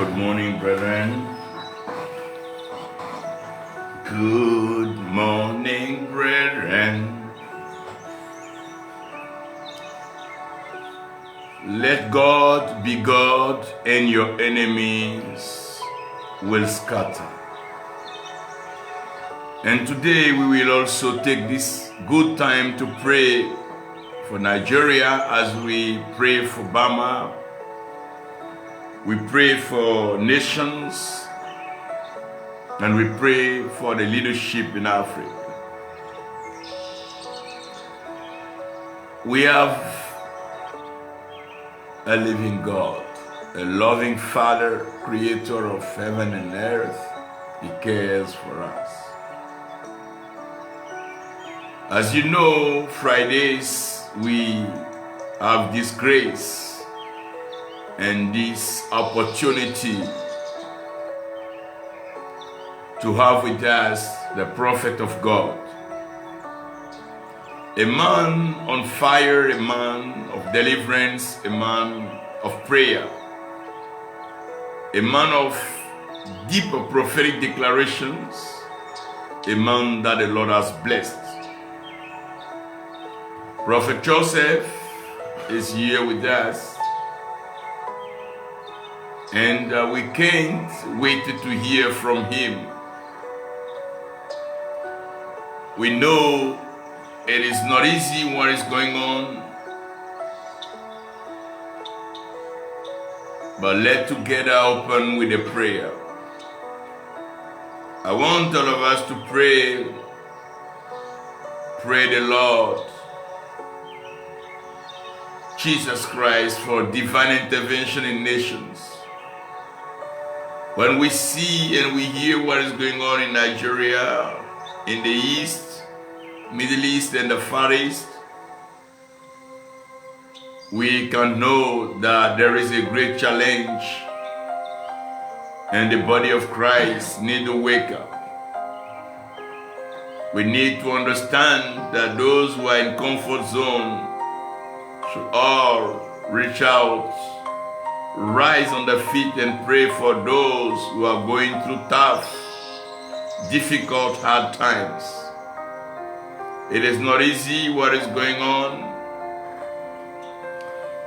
Good morning, brethren. Good morning, brethren. Let God be God and your enemies will scatter. And today we will also take this good time to pray for Nigeria as we pray for Burma. We pray for nations and we pray for the leadership in Africa. We have a living God, a loving Father, creator of heaven and earth. He cares for us. As you know, Fridays we have this grace and this opportunity to have with us the prophet of God, a man on fire, a man of deliverance, a man of prayer, a man of deep prophetic declarations, a man that the Lord has blessed. Prophet Joseph is here with us, and we can't wait to hear from him. We know it is not easy what is going on, but let's together open with a prayer. I want all of us to pray the Lord Jesus Christ for divine intervention in nations. When we see and we hear what is going on in Nigeria, in the East, Middle East and the Far East, we can know that there is a great challenge and the body of Christ need to wake up. We need to understand that those who are in comfort zone should all reach out, rise on their feet and pray for those who are going through tough, difficult, hard times. It is not easy what is going on.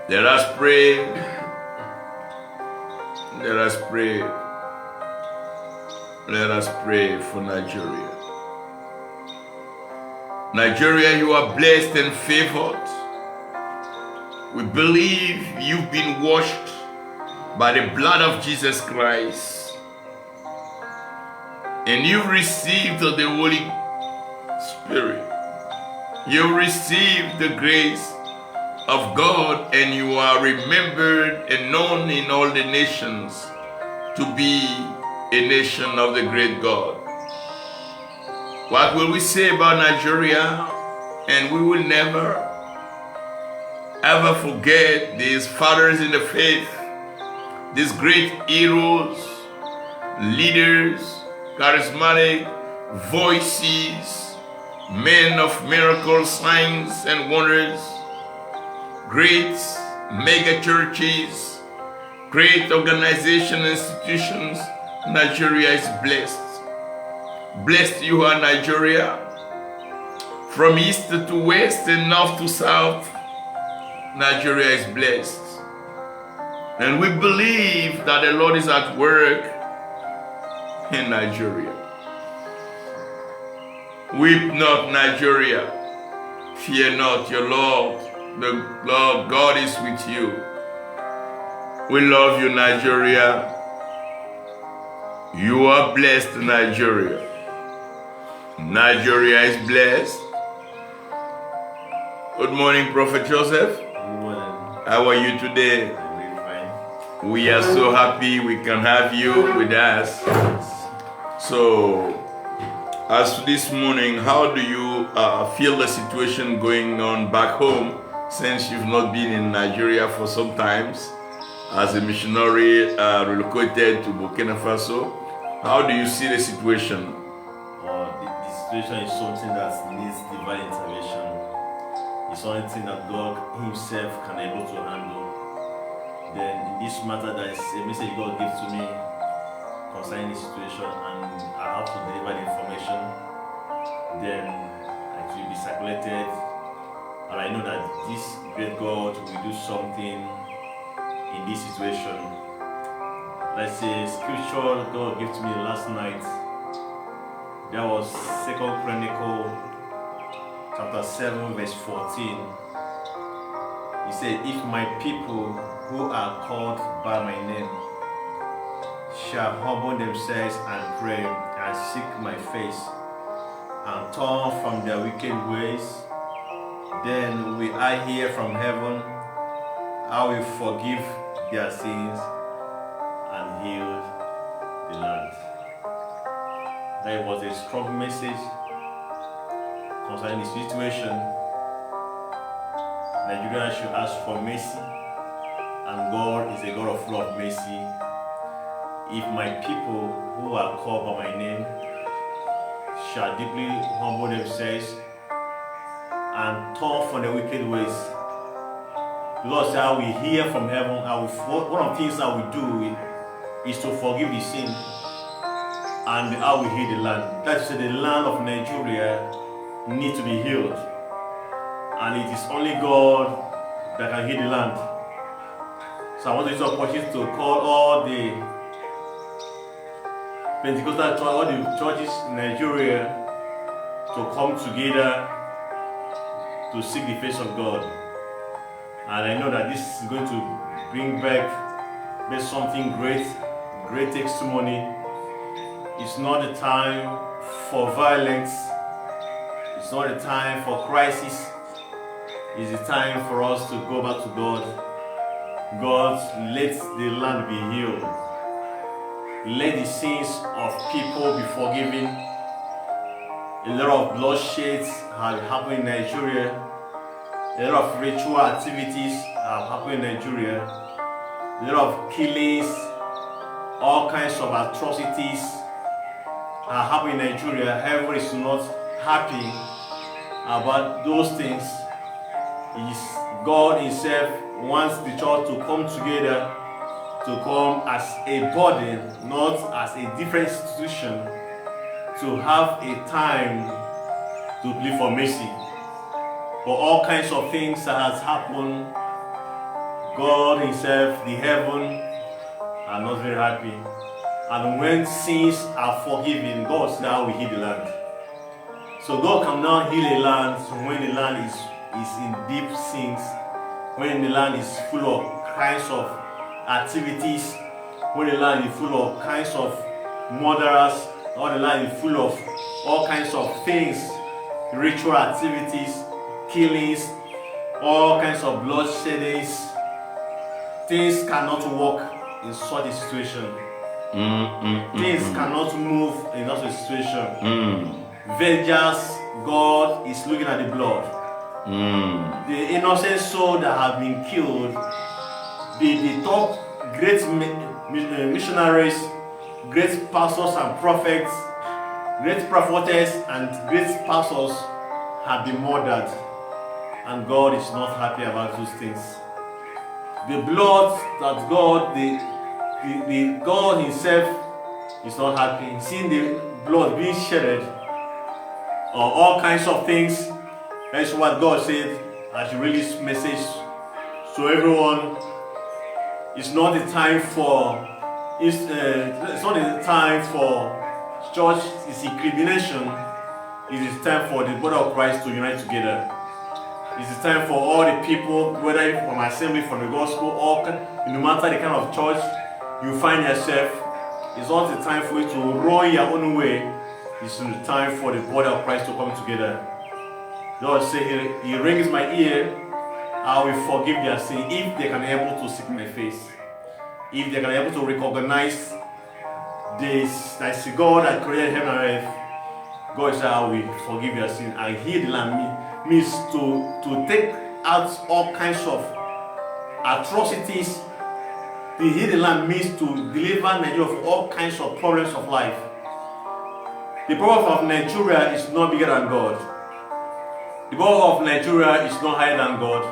Let us pray. Let us pray. Let us pray for Nigeria. Nigeria, you are blessed and favored. We believe you've been washed by the blood of Jesus Christ, and you've received the Holy Spirit. You received the grace of God, and you are remembered and known in all the nations to be a nation of the great God. What will we say about Nigeria? And we will never ever forget these fathers in the faith, these great heroes, leaders, charismatic voices, men of miracles, signs and wonders, great mega churches, great organization institutions. Nigeria is blessed. Blessed you are, Nigeria. From east to west and north to south, Nigeria is blessed. And we believe that the Lord is at work in Nigeria. Weep not, Nigeria. Fear not, your Lord. The Lord God is with you. We love you, Nigeria. You are blessed, Nigeria. Nigeria is blessed. Good morning, Prophet Joseph. Good morning. How are you today? I'm really fine. We are so happy we can have you with us. So, as this morning, how do you feel the situation going on back home, since you've not been in Nigeria for some times as a missionary relocated to Burkina Faso? How do you see the situation? The situation is something that needs divine intervention. It's something that God Himself can able to handle. Then in this matter, there is a message God gives to me concerning the situation, and I have to deliver the information. Then it will be circulated, and I know that this great God will do something in this situation. Let's say scripture God gave to me last night. That was 2 Chronicle chapter 7 verse 14. He said, if my people who are called by my name shall humble themselves and pray and seek my face and turn from their wicked ways, then will I hear from heaven, I will forgive their sins and heal the land. That was a strong message concerning the situation. Nigeria should ask for mercy, and God is a God of full of mercy. If my people who are called by my name shall deeply humble themselves and turn from their wicked ways, the Lord said, I will hear from heaven. One of the things I will do is to forgive the sin, and I will heal the land. That's the land of Nigeria needs to be healed, and it is only God that can heal the land. So I want to use this opportunity to call all the Pentecostal church, all the churches in Nigeria to come together to seek the face of God. And I know that this is going to bring back something great testimony. It's not the time for violence. It's not the time for crisis. It's the time for us to go back to God. God, let the land be healed. Let the sins of people be forgiven. A lot of bloodshed have happened in Nigeria. A lot of ritual activities have happened in Nigeria. A lot of killings, all kinds of atrocities are happening in Nigeria. Everyone is not happy about those things. God Himself wants the church to come together, to come as a body, not as a different institution, to have a time to plead for mercy. For all kinds of things that has happened, God Himself, the heaven, are not very happy. And when sins are forgiven, God says, I will heal the land. So God can now heal a land when the land is in deep sins, when the land is full of kinds of activities, when the land is full of kinds of murderers, or the land is full of all kinds of things, ritual activities, killings, all kinds of bloodsheddings. Things cannot work in such a situation. Things cannot move in such a situation. Vengeance, God is looking at the blood. The innocent soul that have been killed, the top great missionaries, great pastors and prophets, great prophetess and great pastors have been murdered, and God is not happy about those things. The blood that God, the God Himself is not happy. Seeing the blood being shedded, or all kinds of things. That's what God said. I should release message to everyone. It's not the time for it's not the time for church discrimination. It is time for the body of Christ to unite together. It's the time for all the people, whether from assembly, from the gospel, or no matter the kind of church you find yourself, it's not the time for you to roll your own way. It's the time for the body of Christ to come together. God said, He rings my ear, I will forgive their sin if they can be able to seek my face. If they can be able to recognize this, that's the God that created heaven and earth. God said, I will forgive their sin and heal the land. Means to take out all kinds of atrocities. To heal the land means to deliver Nigeria from all kinds of problems of life. The problem of Nigeria is not bigger than God. The problem of Nigeria is not higher than God.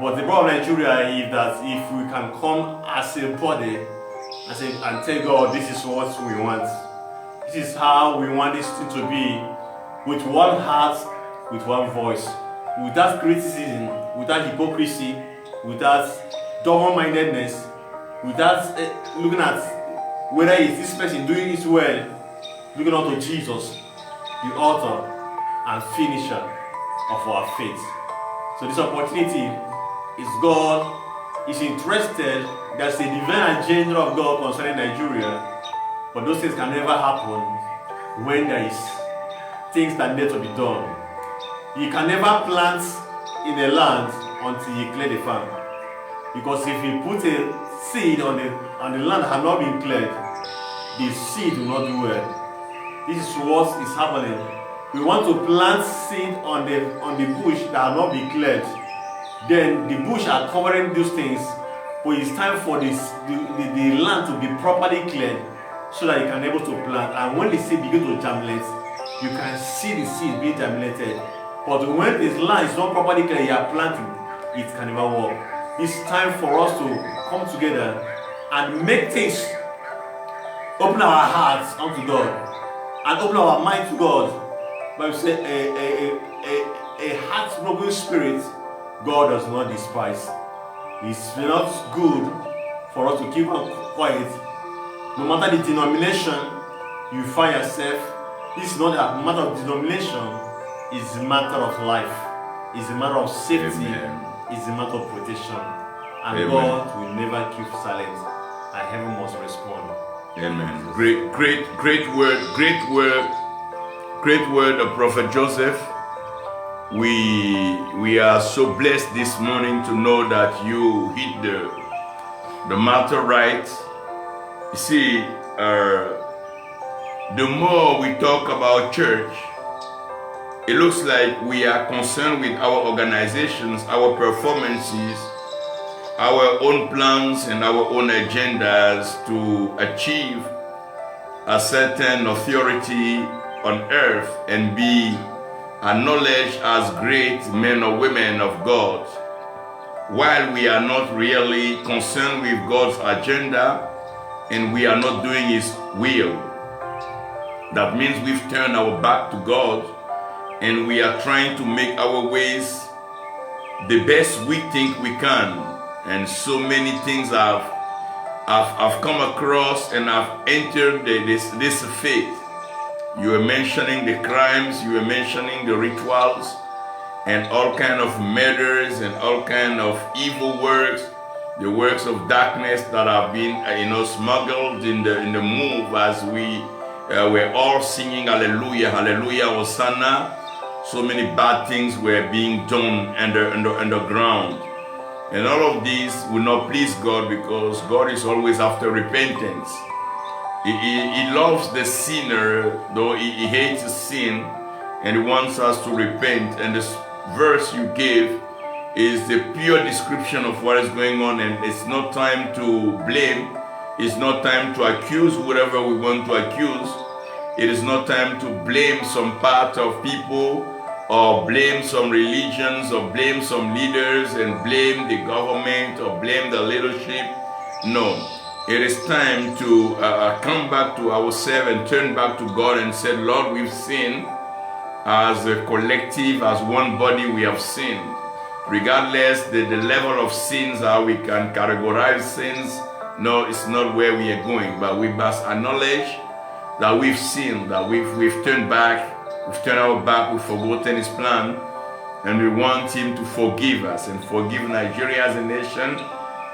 But the problem in Nigeria is that if we can come as a body and tell God, this is what we want, this is how we want this thing to be, with one heart, with one voice, without criticism, without hypocrisy, without double-mindedness, without looking at whether is this person doing it well, looking unto Jesus, the author and finisher of our faith. So this opportunity is God is interested. There's a divine agenda of God concerning Nigeria, but those things can never happen when there is things that need to be done. You can never plant in a land until you clear the farm, because if you put a seed on the land that has not been cleared, the seed will not do well. This is what is happening. We want to plant seed on the bush that has not been cleared. Then the bush are covering those things, but it's time for the land to be properly cleared so that you can be able to plant. And when the seed begin to germinate, you can see the seed being germinated. But when this land is not properly cleared, you are planting, it can never work. It's time for us to come together and make things, open our hearts unto God and open our mind to God. But we say a heartbroken spirit, God does not despise. It's not good for us to keep quiet. No matter the denomination you find yourself, this is not a matter of denomination, it's a matter of life. It's a matter of safety. Amen. It's a matter of protection. And Amen. God will never keep silent. And heaven must respond. Amen. Great word of Prophet Joseph. We are so blessed this morning to know that you hit the matter right. You see, the more we talk about church, it looks like we are concerned with our organizations, our performances, our own plans and our own agendas to achieve a certain authority on earth and be acknowledged as great men or women of God, while we are not really concerned with God's agenda and we are not doing His will. That means we've turned our back to God and we are trying to make our ways the best we think we can. And so many things I've come across and I've entered this faith. You were mentioning the crimes, you were mentioning the rituals, and all kind of murders and all kind of evil works, the works of darkness that have been, smuggled in the move as we were all singing Hallelujah, Hallelujah, Hosanna. So many bad things were being done underground. And all of these will not please God because God is always after repentance. He loves the sinner, though he hates sin, and He wants us to repent. And this verse you gave is the pure description of what is going on, and it's not time to blame. It's not time to accuse whatever we want to accuse. It is not time to blame some part of people or blame some religions or blame some leaders and blame the government or blame the leadership. No. It is time to come back to ourselves and turn back to God and say, Lord, we've sinned as a collective, as one body we have sinned. Regardless the level of sins, how we can categorize sins, no, it's not where we are going. But we must acknowledge that we've sinned, that we've turned back, we've turned our back, we've forgotten His plan, and we want Him to forgive us and forgive Nigeria as a nation,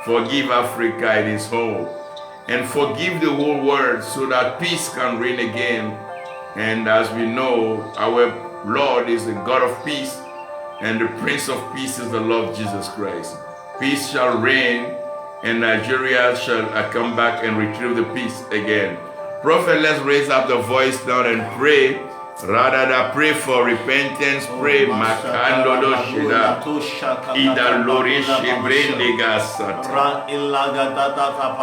forgive Africa in its whole, and forgive the whole world so that peace can reign again. And as we know, our Lord is the God of peace, and the Prince of Peace is the Lord Jesus Christ. Peace shall reign, and Nigeria shall come back and retrieve the peace again. Prophet, let's raise up the voice now and pray. Rather than pray for repentance, pray Makando do Shida Ida Lori Shebrende Gasata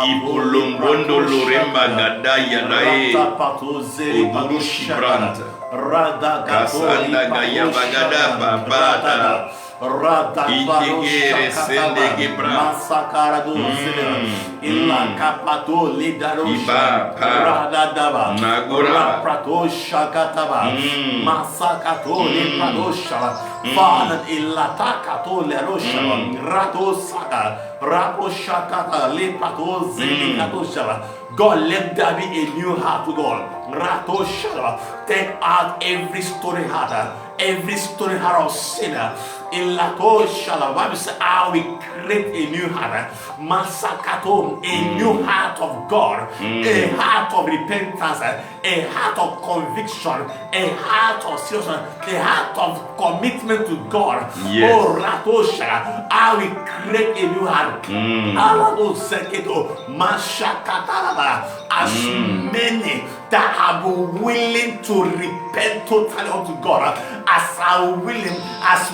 Ipulumbondo Loremba Gadaya Dae Uduru Shibranta Kasanda Gaya Bagada Babada Itigere sendege bra. Masakarado Illa Kapato Lidarosha Radadaba Nagura. Prato Shakataba Masakato Lepradosha Father Illatakato Lerosha Rato Saka Rapo Shakata Lepato Zikatosha. God, let there be a new heart to God. Rato Shala. Take out every stony heart of sinner. In Lato Shala, Bible says, I will create a new heart. Masakato, a new heart of God, a heart of repentance, a heart of conviction, a heart of seriousness, a heart of commitment to God. Yes. Oh, Rato Shala, I will create a new heart. Alado Seketo, Mashakataraba. As many that are willing to repent totally unto God, as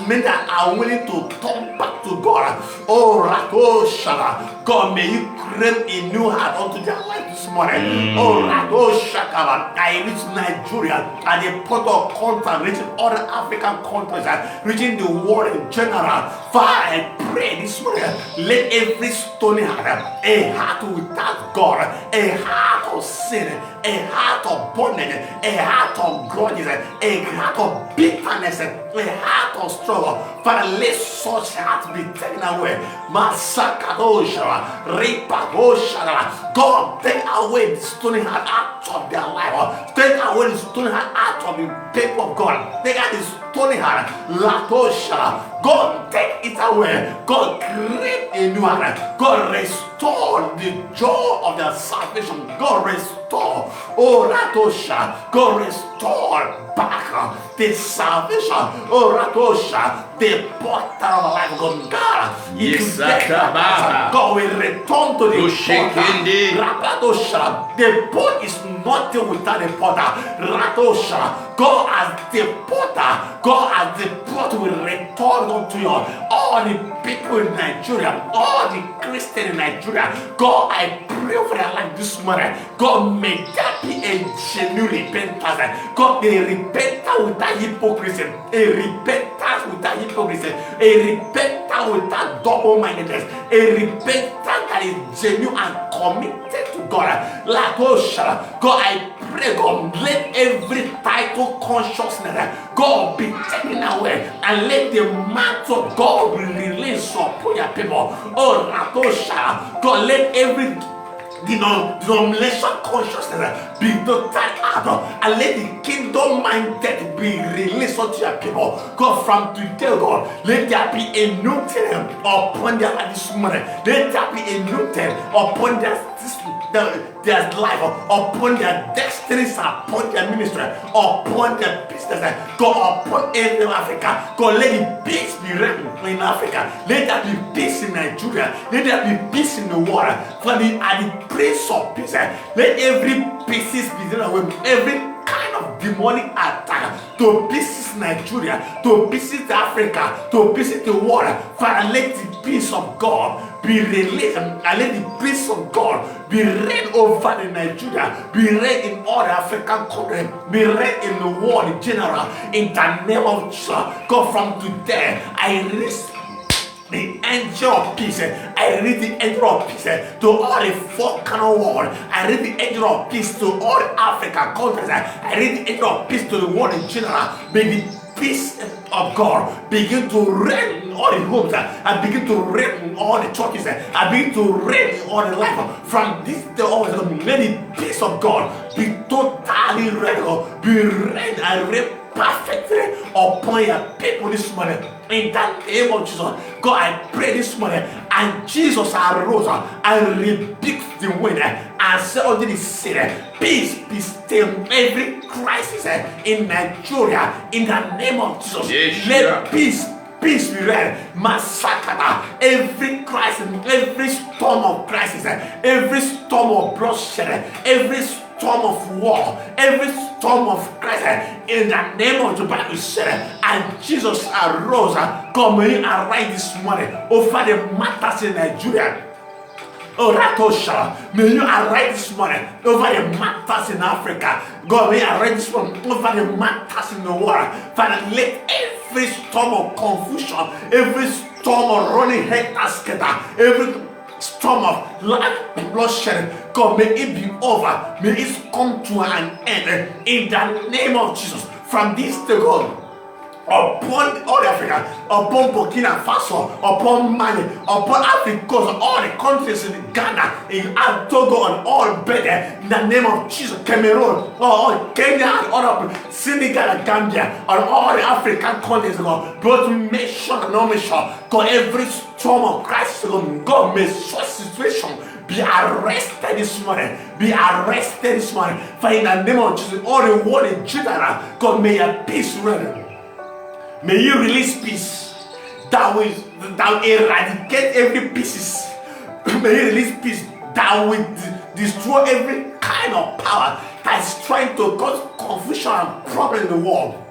many that are willing to turn back to God. Oh, Rato Shala, God, may you create a new heart unto their life this morning. Oh, Rato Shakaba, I reach Nigeria at the point of contact, reaching other African countries, reaching the world in general. Father, I pray this morning, let every stony heart, a heart without God, a heart of sin, a heart of bondage, a heart of grudges, a heart of bitterness, a heart of struggle. Father, let such heart be taken away. Masakadosha, Ripagosha. God, take away the stony heart out of their life. Take away the stony heart out of the people of God. Take out the stony heart. Latosha. God, take it away. God, create a new heart. God, restore the joy of their salvation. God, restore. Oh, Ratosha. God, restore back the salvation. Oh, Ratosha. The portal of life of God. Yes, God will return to the Ushikindi. Ratosha. The pot is nothing without the potter. Ratosha. God as the potter. God as the pot will return unto you. All the people in Nigeria, all the Christians in Nigeria, God, I pray for their life this morning. God, may that be a genuine repentance. God, a repentance without hypocrisy, a repentance without hypocrisy, a repentance without double-mindedness, a repentance that is genuine and committed to God. Like God, I pray, God, let every title consciousness, God, be taken away, and let the mantle of God be released upon your people. Oh, Ratosha, God, let every denomination consciousness be taken out, and let the kingdom minded be released unto your people. God, from today, God, let there be a new thing upon their life this morning. Let there be a new thing upon their life, upon their destinies, upon their ministry, upon their business. God, upon every Africa. God, let the peace be reigning in Africa. Let there be peace in Nigeria. Let there be peace in the world. For the Prince of Peace. Let every pieces be done away. Every kind of demonic attack to pieces Nigeria, to pieces Africa, to pieces the world. Father, let the peace of God be released, and let the peace of God be reign over the Nigeria, be reign in all the African countries, be reign in the world in general. In the name of Jesus, God, from today, I release the angel of peace. I read the angel of peace to all the four corner world. I read the angel of peace to all the African countries. I read the angel of peace to the world in general. May the peace of God begin to reign in all the homes, and begin to reign in all the churches, and begin to reign in all the life. From this day on, let the peace of God be totally reign, be reign and reign perfectly upon your people this morning. In the name of Jesus, God, I pray this morning, and Jesus arose and rebuked the wind and said unto the city, peace be still. Every crisis in Nigeria, in the name of Jesus, yes, let peace be read. Massacre every crisis, every storm of crisis, every storm of bloodshed, every storm of war, every storm of crisis, in the name of the Bible said, and Jesus arose. Come in and right this morning over the matters in Nigeria, Oh, Ratosha, may you arise this morning over the matters in Africa. God, may you arise this morning over the matters in the world. Father, let every storm of confusion, every storm of running head together, every storm of life bloodshed, God, may it be over. May it come to an end in the name of Jesus. From this day, God, upon all Africa, upon Burkina Faso, upon Mali, upon Africa, all the countries in Ghana, in Togo, and all better, in the name of Jesus, Cameroon, all Kenya, and all Senegal and Gambia, and all the African countries, God, both nation and non-nation, God, every storm of crisis, God, may such situation be arrested this morning. Be arrested this morning. For in the name of Jesus, all the world in general, God, may your peace reign. May you release peace that will eradicate every pieces. May you release peace that will destroy every kind of power that is trying to cause confusion and problem in the world.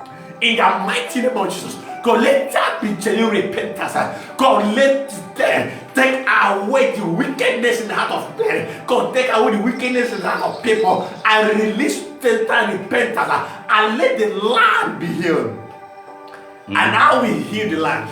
In the mighty name of Jesus, God, let that be genuine repentance. God, let them take away the wickedness in the heart of men. God, take away the wickedness in the heart of people and release total repentance and let the land be healed. And how we heal the land.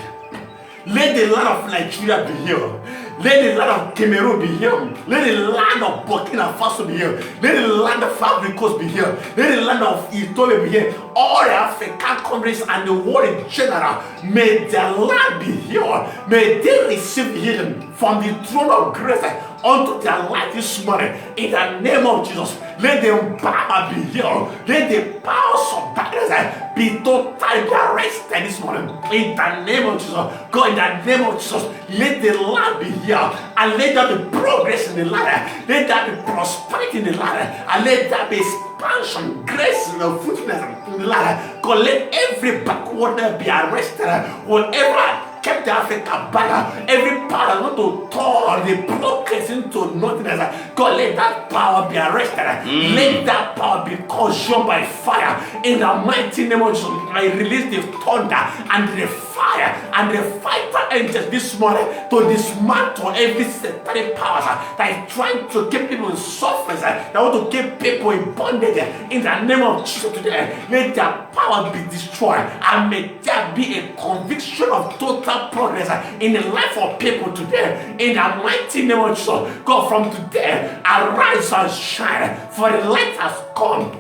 Let the land of Nigeria be healed. Let the land of Cameroon be healed. Let the land of Burkina Faso be healed. Let the land of Ivory Coast be healed. Let the land of Ethiopia be healed. All the African countries and the world in general, may their land be healed. May they receive healing from the throne of grace unto their life this morning. In the name of Jesus, let the power be healed. Let the powers of darkness be totally arrested this morning. In the name of Jesus, God, in the name of Jesus, let the land be healed. And let there be progress in the land. Let there be prosperity in the land. And let there be expansion, grace, and fruitfulness in the land. God, let every backwater be arrested. Whatever kept the Africa back, every power that want to turn the progress into nothingness, God, let that power be arrested. Let that power be consumed by fire. In the mighty name of Jesus, I release the thunder and the fire and the fighter angels this morning to dismantle every satanic power that is trying to keep people in suffering, that want to keep people in bondage. In the name of Jesus today, let their power be destroyed and may there be a conviction of total progress in the life of people today. In the mighty name of Jesus, God, from today, arise and shine, for the light has come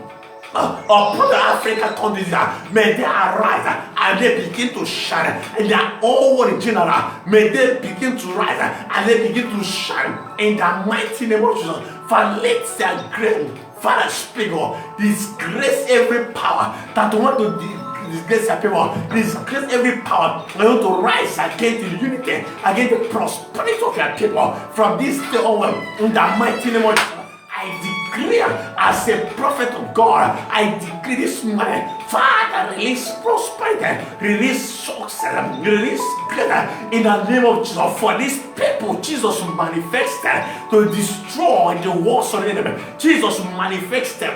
upon the African countries. May they arise and they begin to shine. In their own world in general, may they begin to rise and they begin to shine. In the mighty name of Jesus, for let their grace, Father, speak, disgrace every power that want to disgrace your people, disgrace every power that want to rise against the unity, against the prosperity of your people. From this day onward, in the mighty name of Jesus, I declare as a prophet of God, I decree this morning, Father, release prosperity, release success, release greater in the name of Jesus. For these people, Jesus manifested to destroy the works of the enemy. Jesus manifested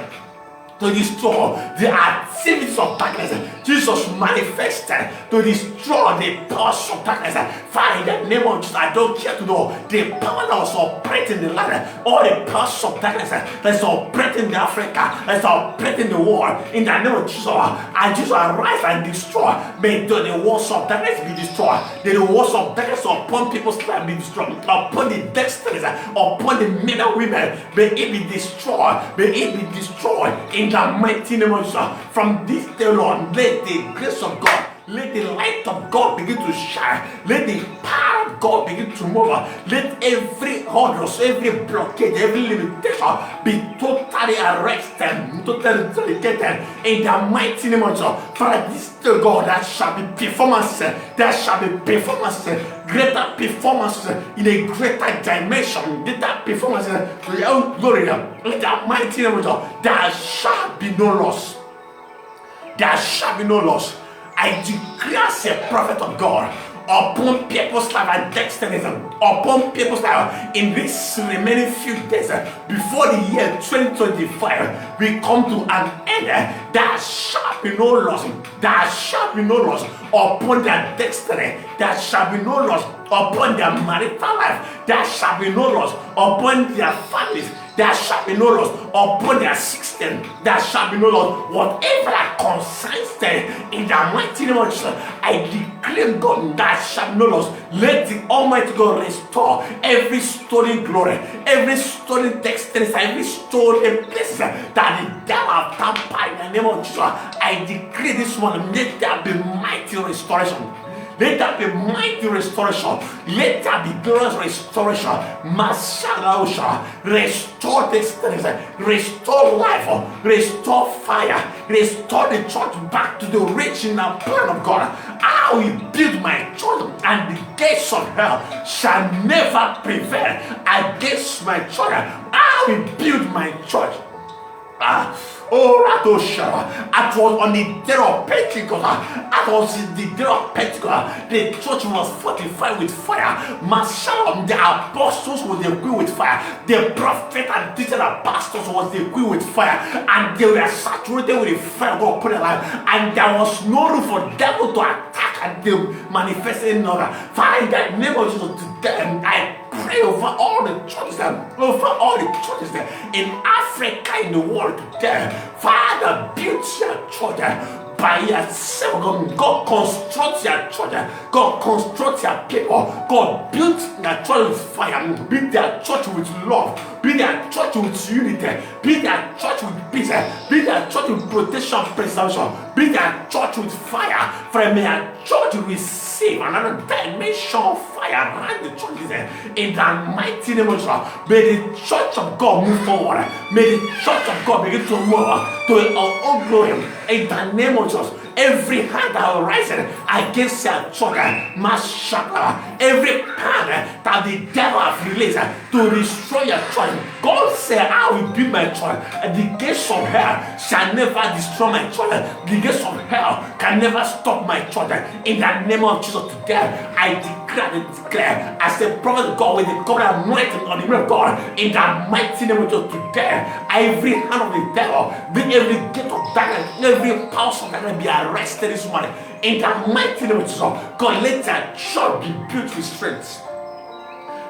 to destroy the activities of darkness. Jesus manifested to destroy the powers of darkness. Father, in the name of Jesus, I don't care to know the power that was operating in the land, all the powers of darkness that's operating in Africa, that's operating in the world. In the name of Jesus, I just arise and destroy. May the works of darkness be destroyed. May the works of darkness upon people's life be destroyed. Upon the destinies, upon the men and women, may it be destroyed. May it be destroyed. In the mighty name of Jesus, from this day on, let the grace of God, let the light of God begin to shine. Let the power of God begin to move. Let every hurdles, every blockade, every limitation be totally arrested, totally delegated. In the mighty name of Jesus, Father, this day, God, there shall be performances. There shall be performances, greater performances in a greater dimension. Greater performances to your own glory. In the mighty name of Jesus, there shall be no loss. There shall be no loss. I declare as a prophet of God upon people's life and destinies, upon people's life in this remaining few days before the year 2025 we come to an end. There shall be no loss. There shall be no loss upon their destiny. There shall be no loss upon their marital life. There shall be no loss upon their families. There shall be no loss upon their system. There shall be no loss. Whatever that concerns them, in the mighty name of Jesus, I declare, God, there shall be no loss. Let the Almighty God restore every stolen glory, every stolen destiny, every stolen place that the devil have tampered in the name of Jesus. I declare this one, let there be mighty restoration. Let there be mighty restoration. Let there be glorious restoration. Mashallah, restore destiny, restore life, restore fire, restore the church back to the original plan of God. I will build my church, and the gates of hell shall never prevail against my church. I will build my church. Oh, Ratosha, I was on the day of Pentecost. I was in the day of Pentecost. The church was fortified with fire. Mashallah, the apostles was equipped with fire. The prophet and teacher and pastors was equipped with fire. And they were saturated with the fire of God put alive. And there was no room for devil to attack and they manifested in order. Father, in the name of Jesus, today I pray over all the churches there, in Africa, in the world today. Father, build your church by yourself. God construct your church. God construct your people. God build their church with fire. Build their church with love. Build their church with unity. Build their church with peace. Build their church with protection, preservation. Build their church with fire. For may your church receive another dimension of fire around the church in the mighty name of Jesus. May the church of God move forward. May the church of God begin to move to our own glory in the name of Jesus. Every hand that will rise against your children, Mashallah, every hand that the devil has released to destroy your children, God said, I will build my children, and the gates of hell shall never destroy my children. The gates of hell can never stop my children. In the name of Jesus, today, I declare, as the prophet of God with the covenant anointing on the name of God, in the mighty name of Jesus, today, every hand of the devil, every gate of darkness, every power of darkness be arrested this morning. In the mighty name of Jesus, God, let that church be built with strength,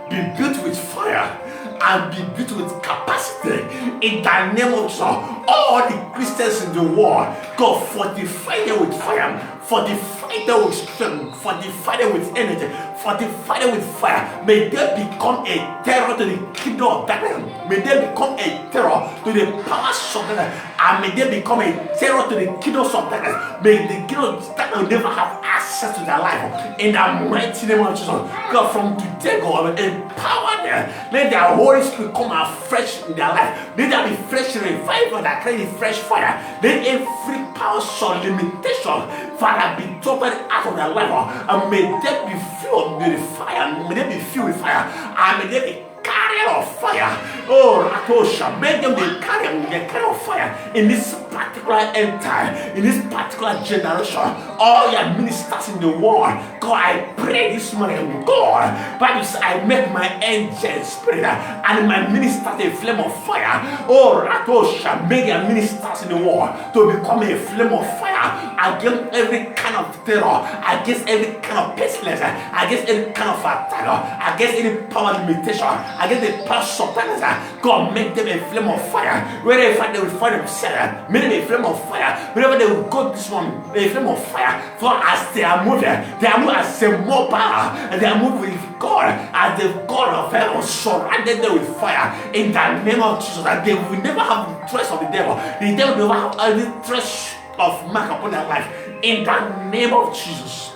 be built with fire, and be built with capacity. In the name of Jesus, all the Christians in the world, God, fortify them with fire, fortify them with strength, fortify them with energy, fortify them with fire. May they become a terror to the kingdom of darkness. May they become a terror to the powers of darkness. And may they become a terror to the kingdoms of darkness. May the kingdom of darkness never have access to their life. In the mighty name of Jesus, God, from today, God, empower them. Let their Holy Spirit come afresh in their life. Let there be fresh revival that creates fresh fire. Let every power of limitation, Father, be totally out of their life. And may they be filled with fire. May they be filled with fire. And may they be carrier of fire. Oh, Rakosha, make them the carrier of fire in this particular end time, in this particular generation. All your ministers in the world, God, I pray this morning, God, Bible says, I make my angel spirit and my ministers a flame of fire. Oh, Rakosha, make your ministers in the world to become a flame of fire against every kind of terror, against every kind of pestilence, against any kind of attack, against any power limitation, against the power of darkness. God, make them a flame of fire. Wherever they will find themselves, make them a flame of fire. Wherever they will go this one, a flame of fire. For as they are moving as a mobile, and they are moving with God, as the God of heaven surrounded them with fire. In the name of Jesus, that they will never have the trace of the devil. The devil will never have any trace of mark upon their life. In the name of Jesus.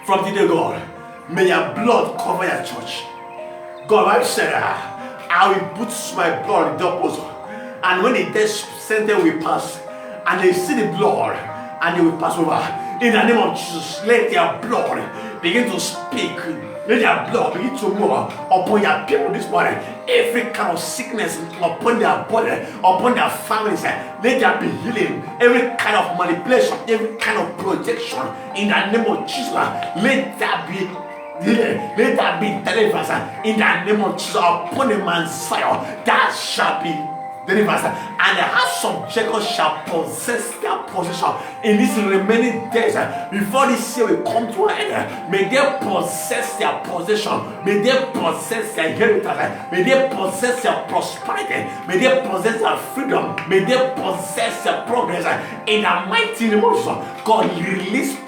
From today, God, may your blood cover your church. God, I said, I will put my blood in the opposite. And when the death sentence will pass, and they see the blood, and they will pass over. In the name of Jesus, let their blood begin to speak. Let their blood begin to move upon your people this morning. Every kind of sickness upon their body, upon their families, let there be healing. Every kind of manipulation, every kind of projection, in the name of Jesus, let there be healing. Let there be deliverance in the name of Jesus upon a man's fire. That shall be deliverance. And the house of Jacob shall possess their possession in these remaining days. Before this year will come to an end, may they possess their possession. May they possess their inheritance. May they possess their prosperity. May they possess their freedom. May they possess their progress. In the mighty name of Jesus, God, release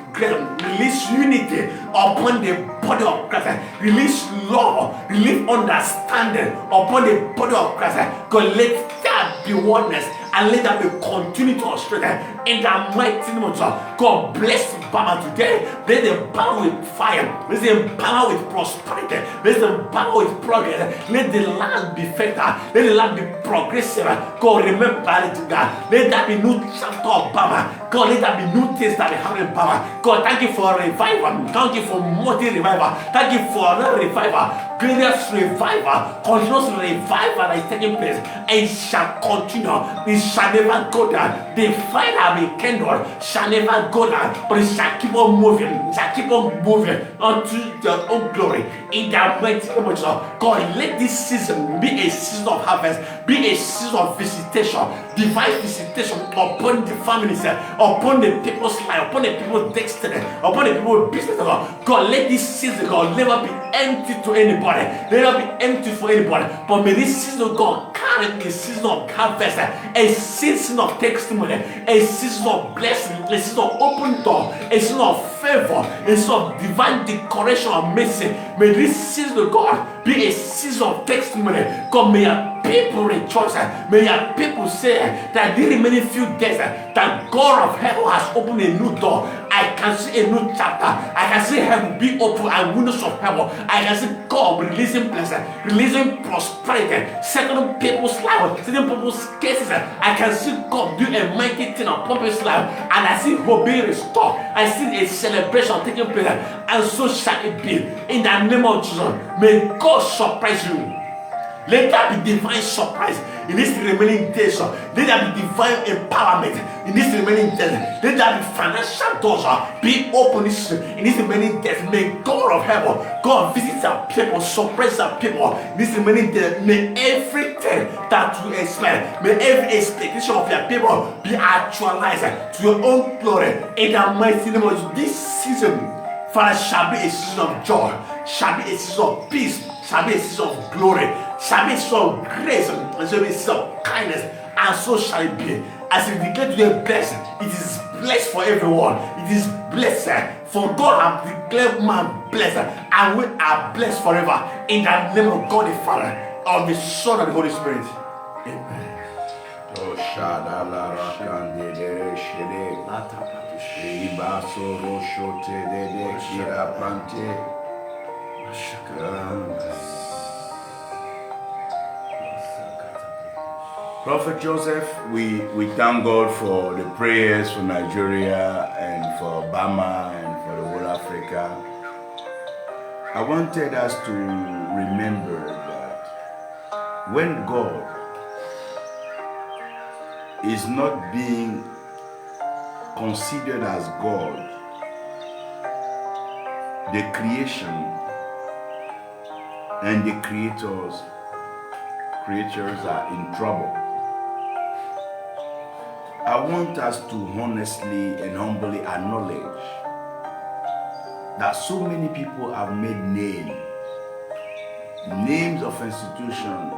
unity upon the body of Christ. Release love, release understanding upon the body of Christ. God, let there be oneness and let there be continuity of strength. In the mighty name of Jesus, God bless Bama today. Let them bow with fire. Let them bow with prosperity. Let them bow with progress. Let the land be fertile. Let the land be progressive. God, remember it, God. Let that be new chapter of Bama. God, let that be new things that be happening in Bama. God, thank you for revival. Thank you for multi-revival. Thank you for another revival. Glorious revival. Continuous revival that is taking place. And it shall continue. It shall never go down. The fire that be kindled shall never go down. But it shall keep on moving. It shall keep on moving unto the own glory. In the mighty name of Jesus, God, let this season be a season of harvest. Be a season of visitation. Divine visitation upon the families, upon the people's life, upon the people's destiny, upon the people's business. God, let this season, God, never be empty to anybody. Never be empty for anybody. But may this season, God, carry a season of harvest, a season of testimony, a season of blessing, a season of open door, a season of favor, a season of divine decoration of mercy. May this season, God, be a season of testimony. God, may your people rejoice. May your people say that the remaining few days that God of heaven has opened a new door. I can see a new chapter. I can see heaven be open and windows of heaven. I can see God releasing blessing, releasing prosperity, settling people's lives, settling people's cases. I can see God do a mighty thing upon people's life, and I see hope being restored. I see a celebration taking place, and so shall it be. In the name of Jesus, may God surprise you. Let there be divine surprise in these remaining days. Let there be divine empowerment in these remaining days. Let there be financial doors be open in these remaining days. May God of heaven, God visit our people, surprise our people in these remaining days. May everything that you expect, may every expectation of your people be actualized to your own glory. In the mighty name of this season, Father, shall be a season of joy, shall be a season of peace, shall be a season of glory, shall be a season of grace, and shall be a season of kindness, and so shall it be. As we declare to the blessing, it is blessed for everyone. It is blessed, for God has declared man blessed, and we are blessed forever. In the name of God the Father, of the Son, and the Holy Spirit. Amen. Prophet Joseph, we thank God for the prayers for Nigeria and for Bama and for the whole Africa. I wanted us to remember that when God is not being considered as God, the creation and the creatures are in trouble. I want us to honestly and humbly acknowledge that so many people have made names of institutions,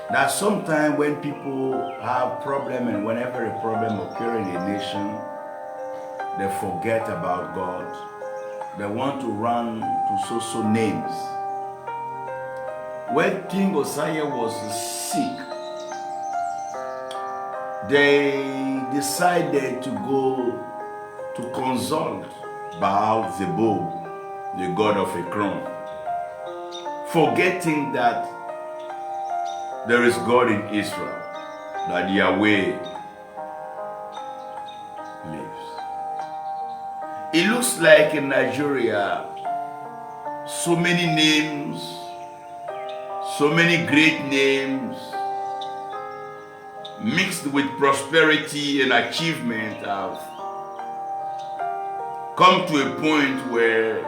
that sometimes when people have problem and whenever a problem occurs in a nation, they forget about God. They want to run to so names. When King Uzziah was sick, they decided to go to consult Baal-zebub, the god of Ekron, forgetting that there is God in Israel, that Yahweh lives. It looks like in Nigeria, so many names, so many great names, mixed with prosperity and achievement, have come to a point where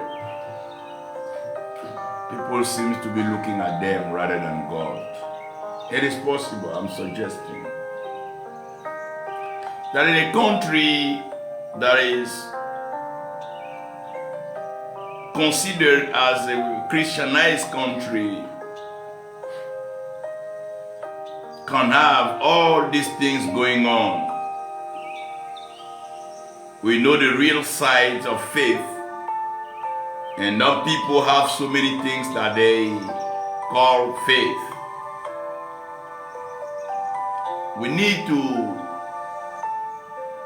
people seem to be looking at them rather than God. It is possible, I'm suggesting, that in a country that is considered as a Christianized country can have all these things going on. We know the real side of faith, and now people have so many things that they call faith. We need to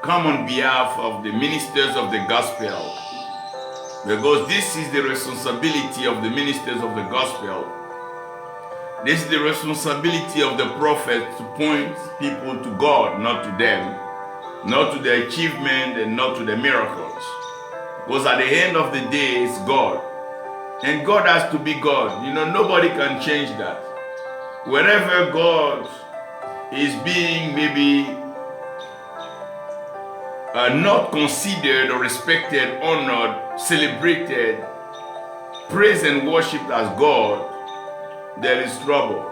come on behalf of the ministers of the gospel, because this is the responsibility of the ministers of the gospel. This is the responsibility of the prophet to point people to God, not to them, not to the achievement and not to the miracles. Because at the end of the day, it's God. And God has to be God. You know, nobody can change that. Wherever God is being maybe not considered or respected, honored, celebrated, praised and worshipped as God, there is trouble.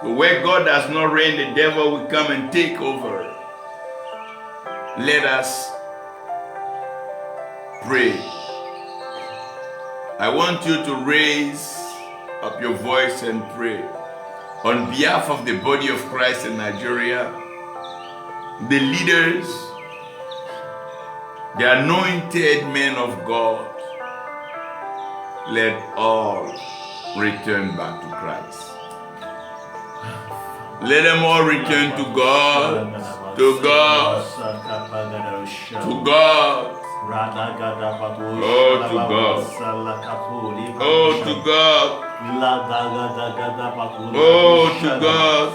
But where God does not reign, the devil will come and take over. Let us pray. I want you to raise up your voice and pray on behalf of the body of Christ in Nigeria, the leaders, the anointed men of God. Let all return back to Christ. Let them all return to God, to God, to God. Oh, to God. Oh, to God. Oh, to God.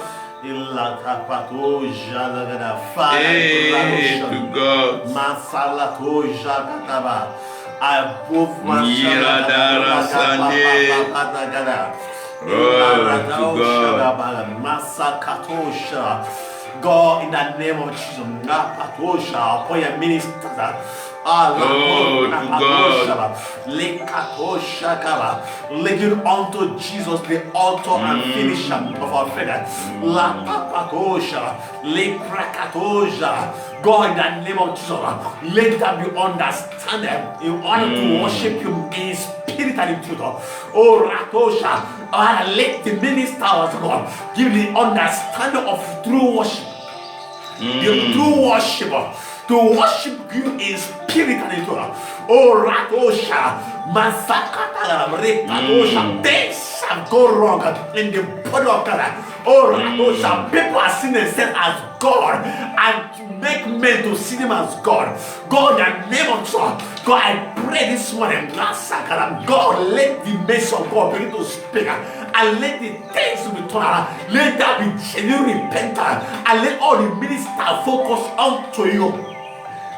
Hey, to God. God, in the name of Jesus, upon your ministers, leading unto Jesus, the author and finisher of our faith. God, in the name of Jesus, let that be understanding in order to worship you in spirit and in truth. Oh, Ratosha, let the ministers of God give the understanding of true worship. The true worshiper to worship you in spirit and in truth. Oh, Ratosha, Masakata, Rekatosha, things have gone wrong in the body of God. Oh, Ratosha, people are seeing themselves as God and make men to see them as God. God, in the name of Jesus, God, I pray this morning, God, let the message of God begin to speak. And let the things be turned around. Let that be genuine repentance. And let all the ministers focus unto you.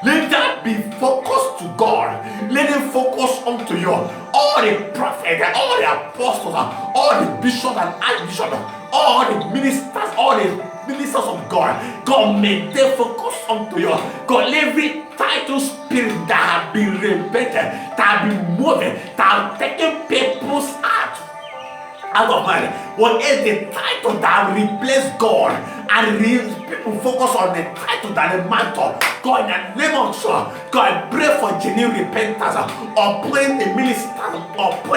Let that be focused to God. Let them focus unto you. All the prophets, all the apostles, all the bishops and archbishops, all the ministers, all the ministers of God, God, may they focus unto you. God, every title spirit that have been repented, that have been moving, that have taken people's heart out of mind. What is the title that replace God and people focus on the title that the mantle? God, in the name of Jesus, God, I pray for genuine repentance upon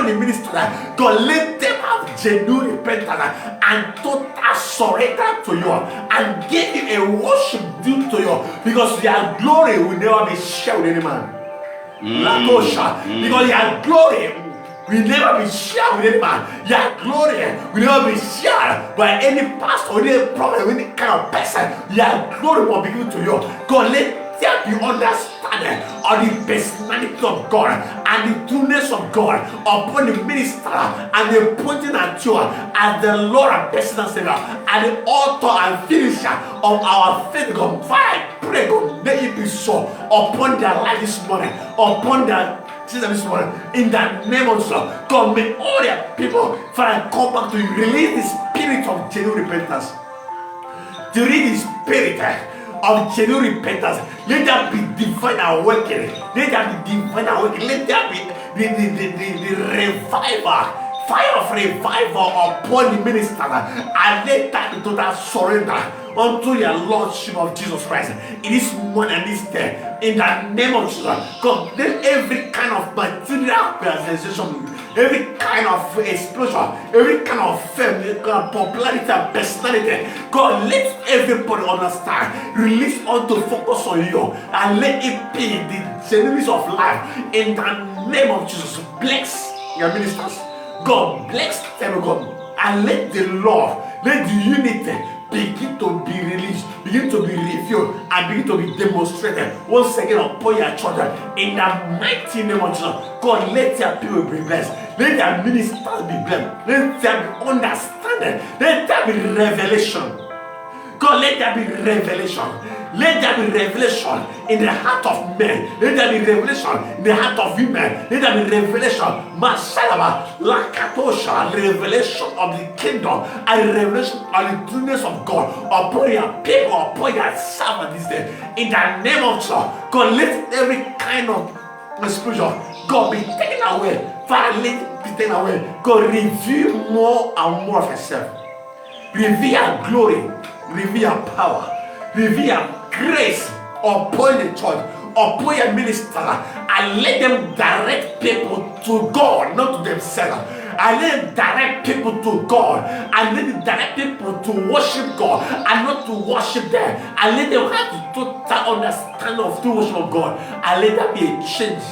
the minister, God, let them have genuine repentance and total surrender to you and give you a worship due to you, because your glory will never be shared with any man. Because your glory will never be shared with any man. Your glory will never be shared by any pastor or any prophet or any kind of person. Your glory will be given to you. God, let there be understanding of the personality of God and the trueness of God upon the minister and the pointing at you as the Lord and personal Savior and the author and finisher of our faith. God, I pray, God, let it be so upon their life this morning, upon their this morning, in the name of Jesus. God, may all their people find come back to you. Release the spirit of genuine repentance. To read the spirit of genuine repentance. Let there be divine awakening. Let there be divine awakening. Let there be the revival fire of revival upon the minister, and let that be total surrender unto your Lordship of Jesus Christ in this morning and this day. In the name of Jesus, God, let every kind of material realization, every kind of explosion, every kind of fame, popularity and personality, God, let everybody understand, release unto focus on you, and let it be the genuineness of life. In the name of Jesus, bless your ministers, God, bless them, God, and let the love, let the unity begin to be released, begin to be revealed, and begin to be demonstrated once again upon your children. In the mighty name of Jesus, God, let your people be blessed. Let their ministers be blessed. Let there be understanding. Let there be revelation. God, let there be revelation. Let there be revelation in the heart of men. Let there be revelation in the heart of women. Let there be revelation, Masalaba, Lakatosha, revelation of the kingdom and revelation of the trueness of God upon your people, upon your servants this day. In the name of Jesus, God, let every kind of exposure, God, be taken away. Father, let it be taken away. God, reveal more and more of yourself. Reveal your glory. Reveal your power. Reveal your grace upon the church, upon your minister, and let them direct people to God, not to themselves. And let them direct people to God, and let them direct people to worship God, and not to worship them. And let them have the total understanding of the worship of God, and let there be a change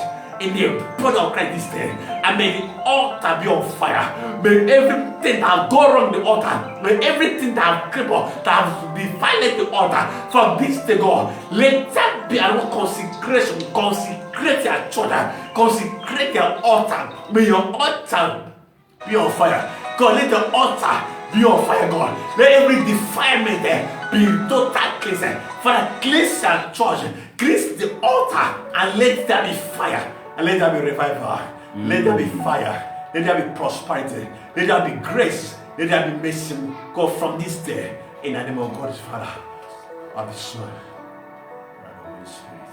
in the body of Christ this day. And may the altar be on fire. May everything that go wrong the altar, may everything that have crippled, that have defiled the altar, from this day, God, let that be a consecration. Consecrate your children, consecrate your altar. May your altar be on fire. God, let the altar be on fire, God. Let every defilement there be total cleansing. Father, cleanse your church, cleanse the altar, and let there be fire. And let there be revival. Let there be fire. Let there be prosperity. Let there be grace. Let there be mercy. God, from this day, in the name of God, Father, of the Son, and the Holy Spirit.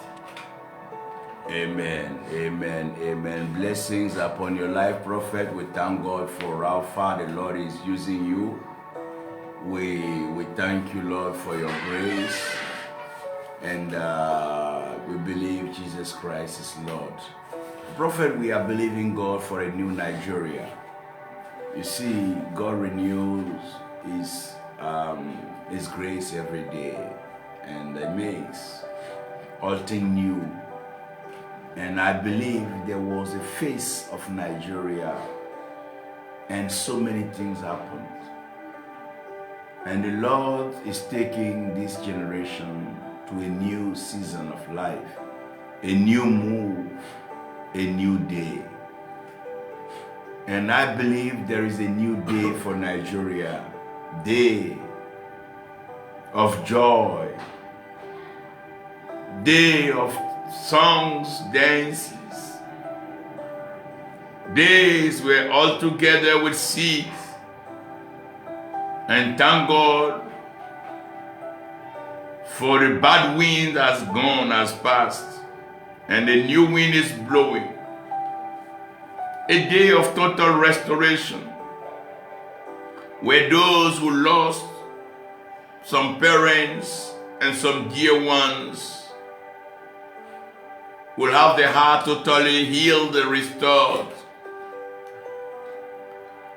Amen, amen, amen. Blessings upon your life, prophet. We thank God for how far the Lord is using you. We thank you, Lord, for your grace. And we believe Jesus Christ is Lord. Prophet, we are believing God for a new Nigeria. You see, God renews His grace every day, and it makes all things new. And I believe there was a phase of Nigeria, and so many things happened. And the Lord is taking this generation to a new season of life, a new move, a new day. And I believe there is a new day for Nigeria, day of joy, day of songs, dances, days where all together we sit and thank God for the bad wind has gone, has passed, and the new wind is blowing. A day of total restoration, where those who lost some parents and some dear ones will have their heart totally healed and restored.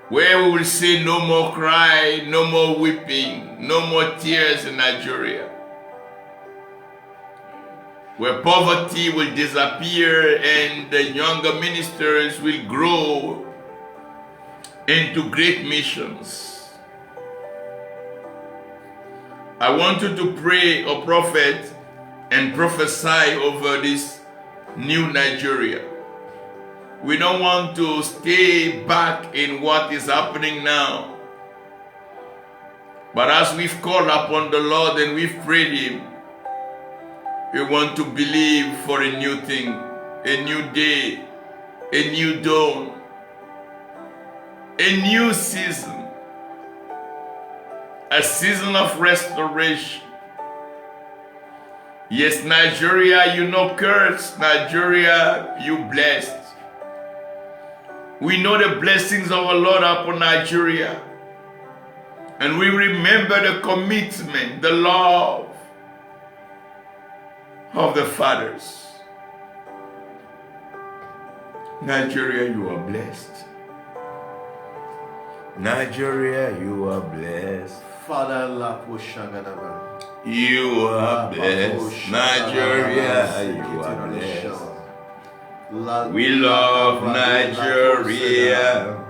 Where we will see no more cry, no more weeping, no more tears in Nigeria. Where poverty will disappear and the younger ministers will grow into great missions. I want you to pray, O prophet, and prophesy over this new Nigeria. We don't want to stay back in what is happening now. But as we've called upon the Lord and we've prayed Him, we want to believe for a new thing, a new day, a new dawn, a new season, a season of restoration. Yes, Nigeria, you know cursed. Nigeria, you blessed. We know the blessings of our Lord upon Nigeria. And we remember the commitment, the love of the fathers. Nigeria, you are blessed. Nigeria, you are blessed. Father, la poshagadaba. You are blessed. Nigeria, you are blessed. We love Nigeria.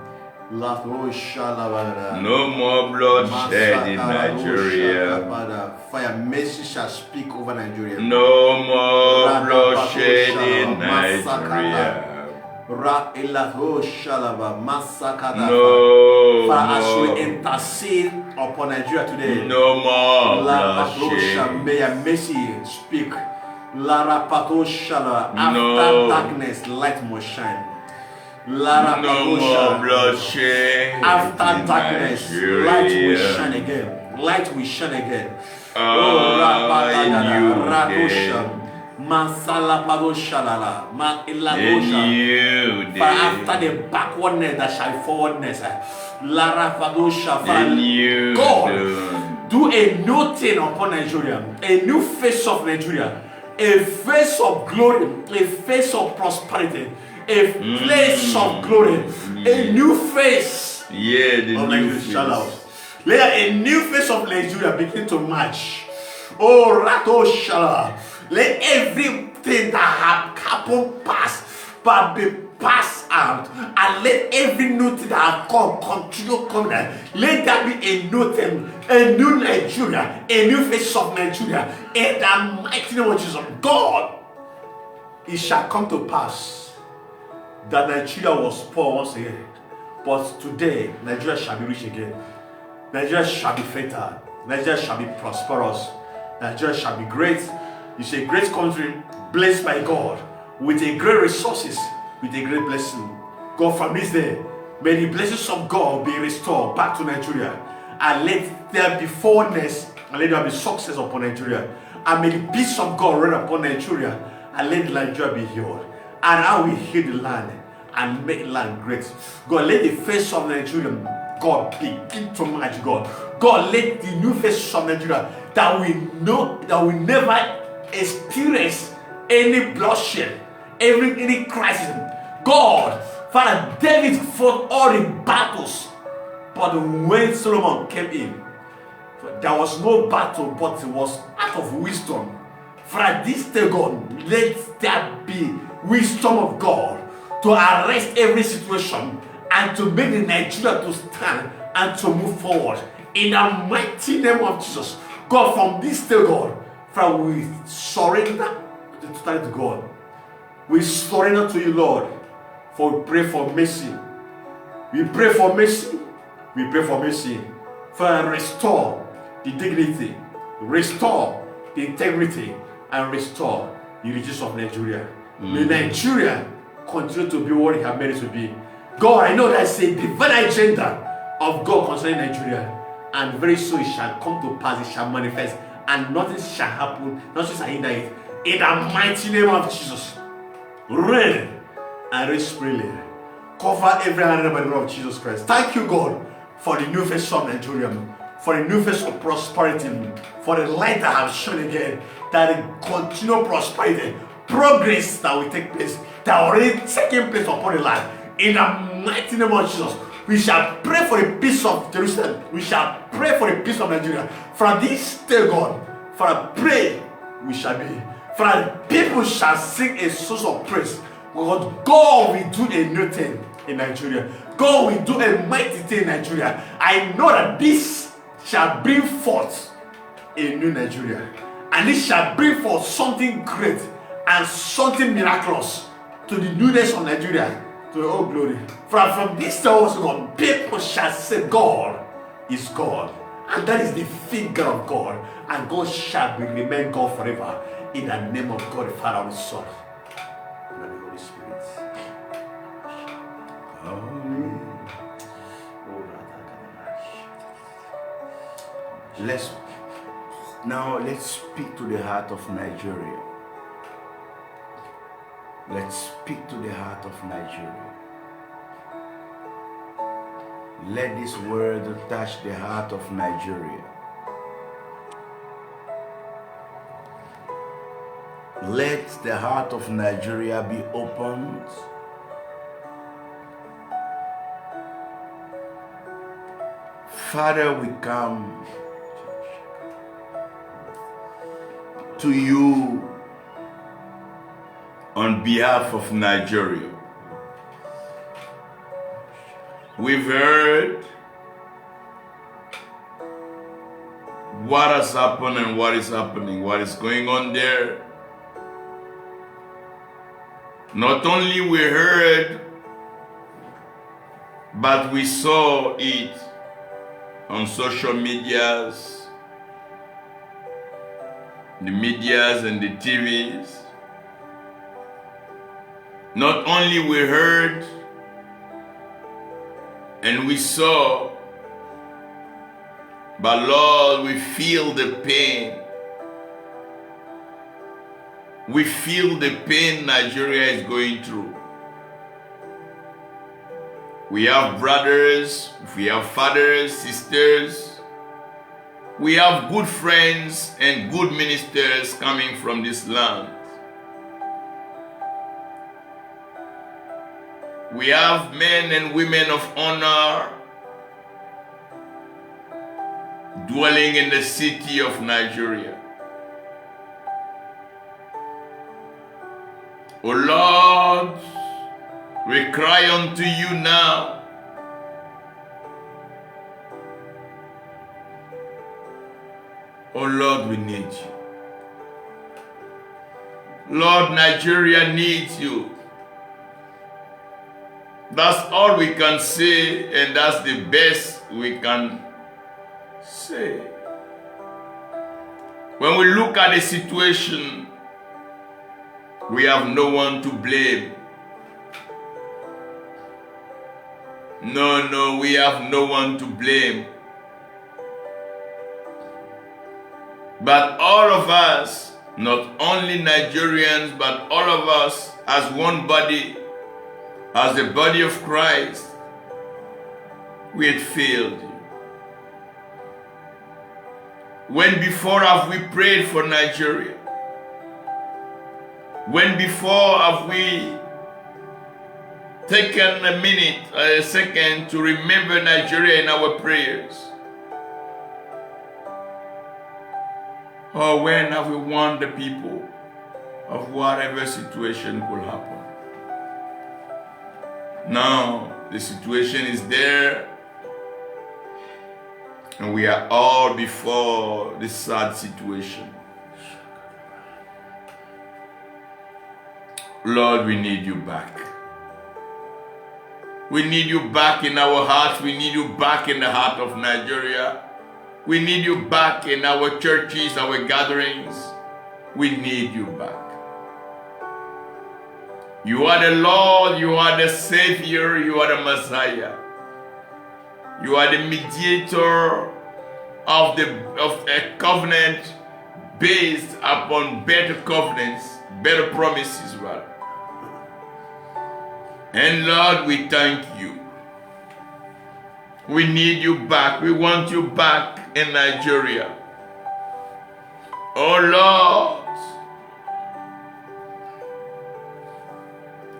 No more bloodshed in Nigeria. Fire, mercy shall speak over Nigeria. No more bloodshed in Nigeria. No as we more. intercede upon Nigeria today, No more bloodshed. may your mercy speak. After No. darkness, light must shine. No more bloodshed. After in darkness, light will Nigeria. shine again. Light will shine again. Masala Padoshalala, Ma A Iladosha. new For day. after the backwardness, there shall be forwardness. Lara Padosha. A new God, dawn. do a new thing upon Nigeria, a new face of Nigeria, a face of glory, a face of prosperity, a place of glory, a new face Yeah, the of new Nigeria shall out. face. Let a new face of Nigeria begin to march. Oh, Rato Shala. Let everything that have happened past but be passed out. And let every new thing that have come continue coming out. Let that be a new thing, a new Nigeria, a new face of Nigeria. In the mighty name of Jesus, God, it shall come to pass that Nigeria was poor once again. But today, Nigeria shall be rich again. Nigeria shall be fertile. Nigeria shall be prosperous. Nigeria shall be great. It's a great country, blessed by God, with a great resources, with a great blessing. God, from this day, may the blessings of God be restored back to Nigeria. And let there be fullness, and let there be success upon Nigeria. And may the peace of God reign upon Nigeria, and let Nigeria be healed. And I will heal the land and make land great. God, let the face of Nigeria, God, begin to match God. God, let the new face of Nigeria that we know, that we never experience any bloodshed, any crisis. God, Father, David fought all the battles, but when Solomon came in, there was no battle, but it was out of wisdom. Father, this day, God, let there be wisdom of God to arrest every situation and to make the Nigeria to stand and to move forward. In the mighty name of Jesus, God, from this day, God, Father, we surrender to God. We surrender to you, Lord, for we pray for mercy. We pray for mercy. We pray for mercy. Father, restore the dignity, restore the integrity, and restore the riches of Nigeria. May Nigeria continue to be what it has made it to be. God, I know that's a divine agenda of God concerning Nigeria, and very soon it shall come to pass, it shall manifest, and nothing shall happen, nothing shall hinder it. In the mighty name of Jesus, reign and reign freely. Cover every area by the blood of Jesus Christ. Thank you, God, for the new face of Nigeria, for the new face of prosperity, for the light that has shone again, that the continual prosperity, progress that will take place, that already taking place upon the land. In the mighty name of Jesus, we shall pray for the peace of Jerusalem. We shall pray for the peace of Nigeria. From this day, God, for a pray we shall be. For people shall sing a source of praise. God will do a new thing in Nigeria. God will do a mighty thing in Nigeria. I know that this shall bring forth a new Nigeria. And it shall bring forth something great and something miraculous to the newness of Nigeria, to the old glory. From this day also, God, people shall say God is God. And that is the finger of God. And God shall remain God forever. In the name of God, the Father, and the Son, and the Holy Spirit. Let's speak to the heart of Nigeria. Let's speak to the heart of Nigeria. Let this word touch the heart of Nigeria. Let the heart of Nigeria be opened. Father, we come to you on behalf of Nigeria. We've heard what has happened and what is happening, what is going on there. Not only we heard, but we saw it on social medias, the medias and the TVs. Not only we heard and we saw, but Lord, we feel the pain. We feel the pain Nigeria is going through. We have brothers, we have fathers, sisters. We have good friends and good ministers coming from this land. We have men and women of honor dwelling in the city of Nigeria. O Lord, we cry unto you now. O Lord, we need you. Lord, Nigeria needs you. That's all we can say, and that's the best we can say. When we look at the situation, we have no one to blame. No, we have no one to blame. But all of us, not only Nigerians, but all of us as one body, as the body of Christ, we had failed you. When before have we prayed for Nigeria? When before have we taken a minute, a second to remember Nigeria in our prayers? Or when have we warned the people of whatever situation could happen? Now the situation is there, and we are all before this sad situation. Lord, we need you back. We need you back in our hearts. We need you back in the heart of Nigeria. We need you back in our churches, our gatherings. We need you back. You are the Lord, you are the Savior, you are the Messiah. You are the mediator of a covenant based upon better covenants, better promises, rather. And Lord, we thank you. We need you back. We want you back in Nigeria. Oh Lord,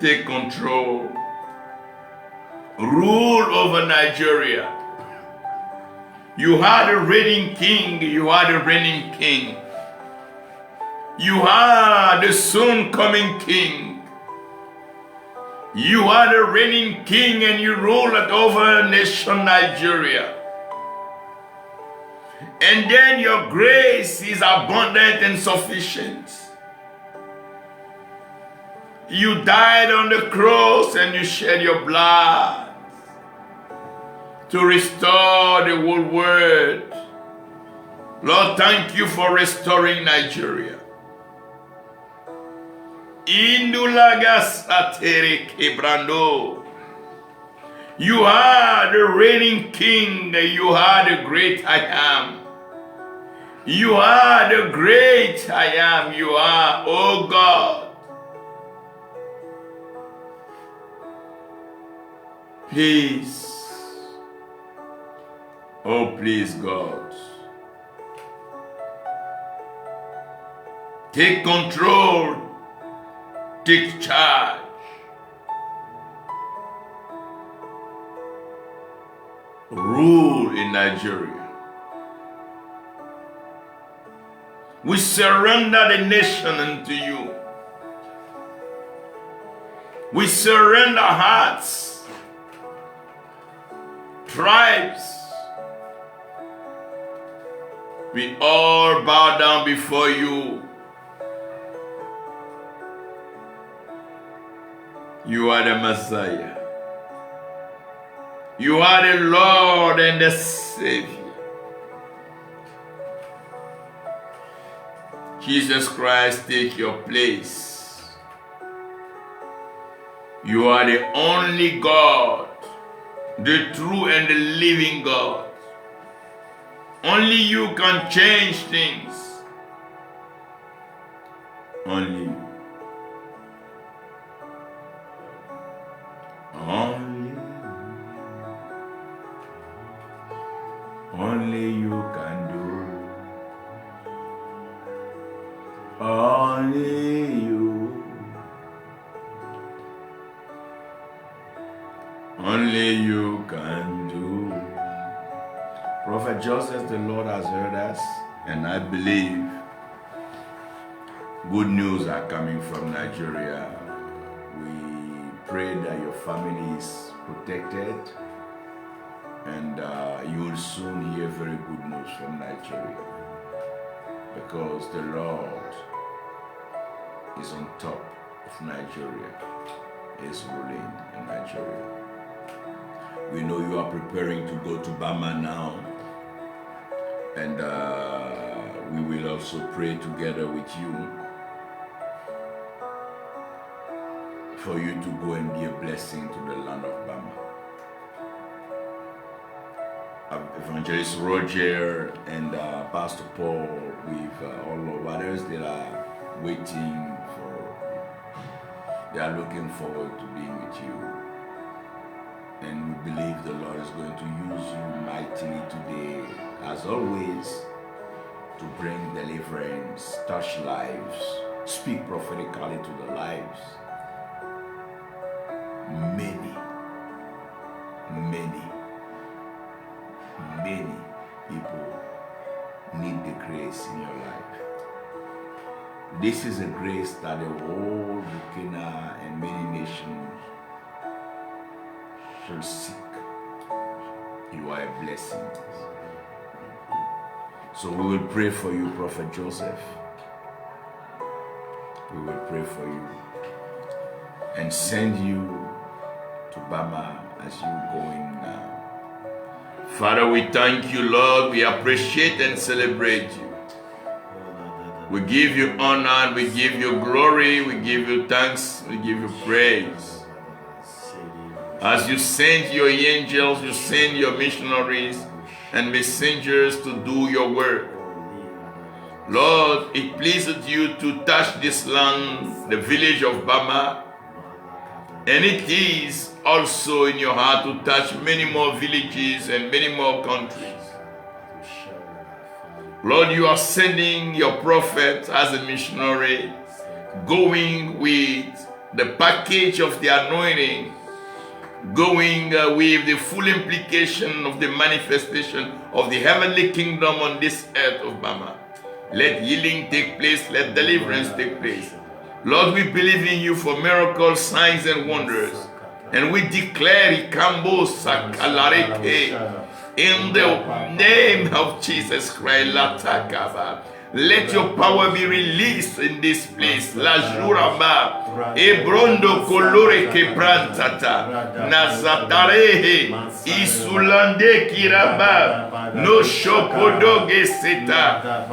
take control. Rule over Nigeria. You are the reigning king. You are the reigning king. You are the soon coming king. You are the reigning king, and you rule it over nation Nigeria. And then your grace is abundant and sufficient. You died on the cross and you shed your blood to restore the whole world. Lord, thank you for restoring Nigeria. Indulagas atere kebrando. You are the reigning king. You are the great I am. You are the great I am. You are, oh God. Please Oh, please, God. Take control. Take charge. Rule in Nigeria. We surrender the nation unto you. We surrender hearts, tribes. We all bow down before you. You are the Messiah. You are the Lord and the Savior. Jesus Christ, take your place. You are the only God, the true and the living God. Only you can change things. Only you. Only you. Only you can do. Only you. Only you can do. Prophet Joseph, the Lord has heard us, and I believe good news are coming from Nigeria. We pray that your family is protected, and you will soon hear very good news from Nigeria, because the Lord is on top of Nigeria, is ruling in Nigeria. We know you are preparing to go to Bama now, and we will also pray together with you for you to go and be a blessing to the land of Bama. Evangelist Roger and Pastor Paul, with all of others that are waiting they are looking forward to being with you. And we believe the Lord is going to use you mightily today, as always, to bring deliverance, touch lives, speak prophetically to the lives. Many people need the grace in your life. This is a grace that the whole Burkina and many nations shall seek. You are a blessing. So we will pray for you, Prophet Joseph. We will pray for you and send you to Bama as you go in now. Father, we thank you, Lord. We appreciate and celebrate you. We give you honor, we give you glory, we give you thanks, we give you praise. As you send your angels, you send your missionaries and messengers to do your work. Lord, it pleases you to touch this land, the village of Bama, and it is also in your heart to touch many more villages and many more countries. Lord, you are sending your prophet as a missionary, going with the package of the anointing, going with the full implication of the manifestation of the heavenly kingdom on this earth of Bama. Let healing take place, let deliverance take place. Lord, we believe in you for miracles, signs, and wonders. And we declare Ikambo Sakalareke in the name of Jesus Christ. Let your power be released in this place. La Juraba Ebrondo Kolore Kebrantata Nazatarehe Isulande Kiraba No Shopodoge Seta.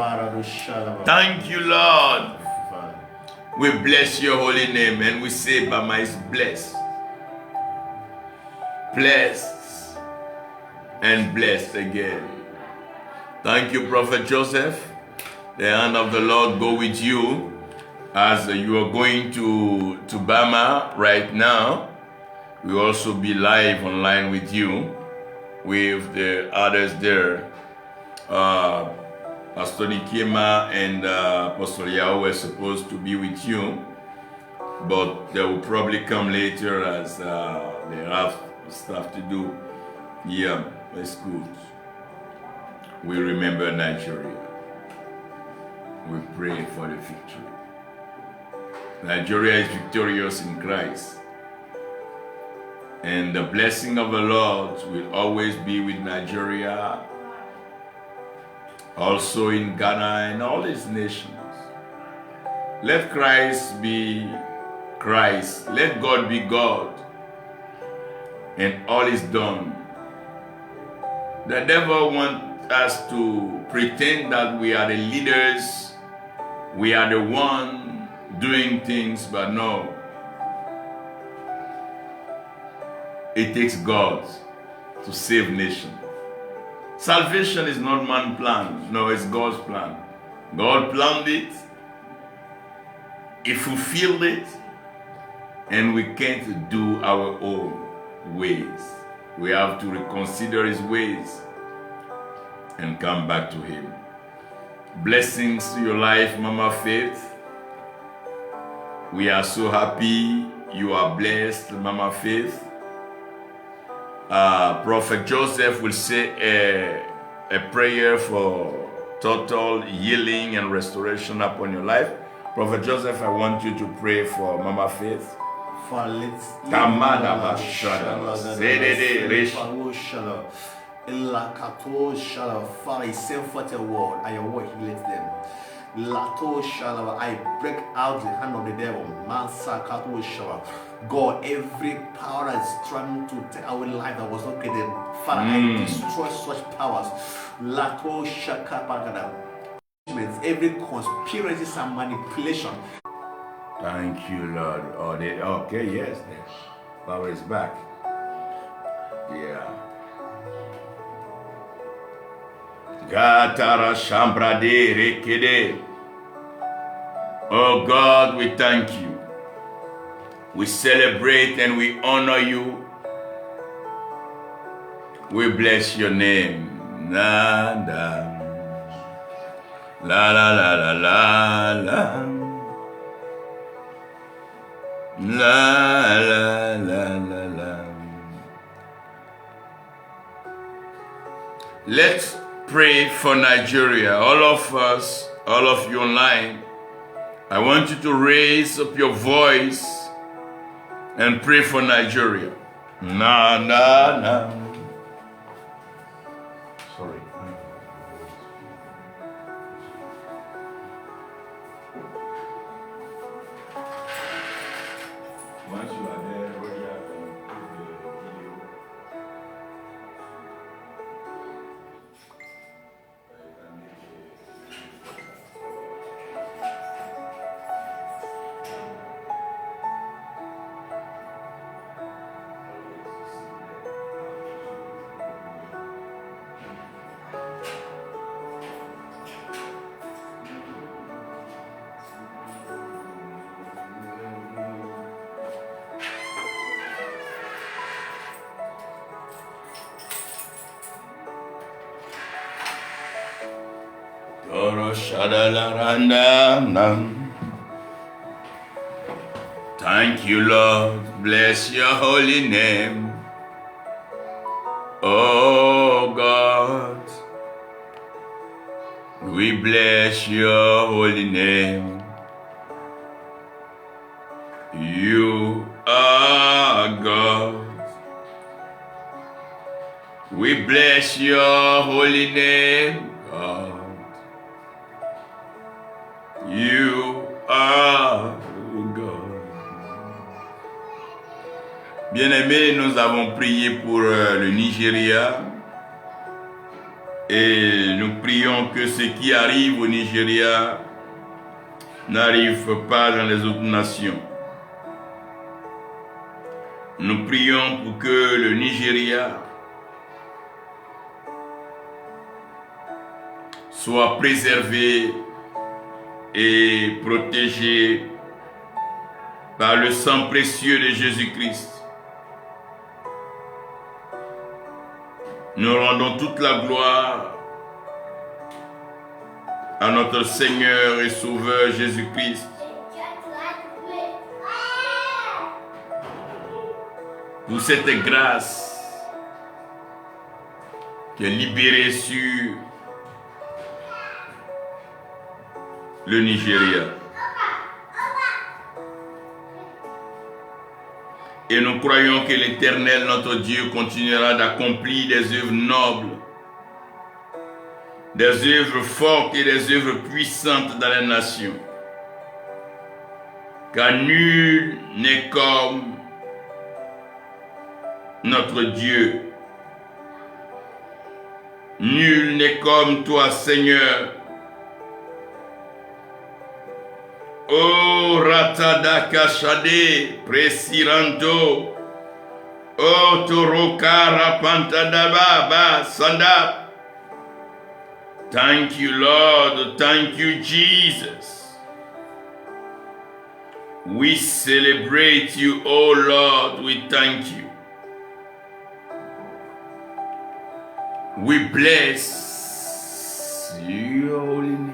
Thank you, Lord. We bless your holy name and we say Bama is blessed. Blessed and blessed again. Thank you, Prophet Joseph. The hand of the Lord go with you as you are going to Bama right now. We will also be live online with you. with the others there. Pastor Nikema and Pastor Yao were supposed to be with you, but they will probably come later as they have stuff to do. Yeah, it's good. We remember Nigeria. We pray for the victory. Nigeria is victorious in Christ. And the blessing of the Lord will always be with Nigeria, also in Ghana and all its nations. Let Christ be Christ. Let God be God. And all is done. The devil wants us to pretend that we are the leaders, we are the one doing things, but no. It takes God to save nations. Salvation is not man's plan. No, it's God's plan. God planned it. He fulfilled it. And we can't do our own ways. We have to reconsider His ways and come back to Him. Blessings to your life, Mama Faith. We are so happy you are blessed, Mama Faith. Prophet Joseph will say a prayer for total healing and restoration upon your life. Prophet Joseph, I want you to pray for Mama Faith. Kamada Bashada, Zedede Rish. Father, He sent forth a word, and your word healeth them. Lato Shalava, I break out the hand of the devil. Mansakato Shalava. God, every power that is trying to take our life that was not created, Father, I destroy such powers. Lato Shakapagada. Every conspiracy and manipulation. Thank you, Lord. Oh, okay, yes. Power is back. Yeah. Gatara Shambra de Rekede. Oh God, we thank you. We celebrate and we honor you. We bless your name. La la la la la la la. La la la la la. Let's pray for Nigeria. All of us, all of you online, I want you to raise up your voice and pray for Nigeria. Na na na. Sorry. Once you are there, already have to put the video. Thank you, Lord. Bless your holy name. Oh God, we bless your holy name. You are God. We bless your holy name, God. You are God. Bien-aimés, nous avons prié pour le Nigeria et nous prions que ce qui arrive au Nigeria n'arrive pas dans les autres nations. Nous prions pour que le Nigeria soit préservé et protégé par le sang précieux de Jésus-Christ. Nous rendons toute la gloire à notre Seigneur et Sauveur Jésus-Christ pour cette grâce qui est libérée sur le Nigeria. Et nous croyons que l'Éternel, notre Dieu, continuera d'accomplir des œuvres nobles, des œuvres fortes et des œuvres puissantes dans les nations. Car nul n'est comme notre Dieu. Nul n'est comme toi, Seigneur. O Ratadaka Shade, Presiranto, O Torokara Pantadaba Sanda. Thank you, Lord. Thank you, Jesus. We celebrate you, O Lord. We thank you. We bless your holy name.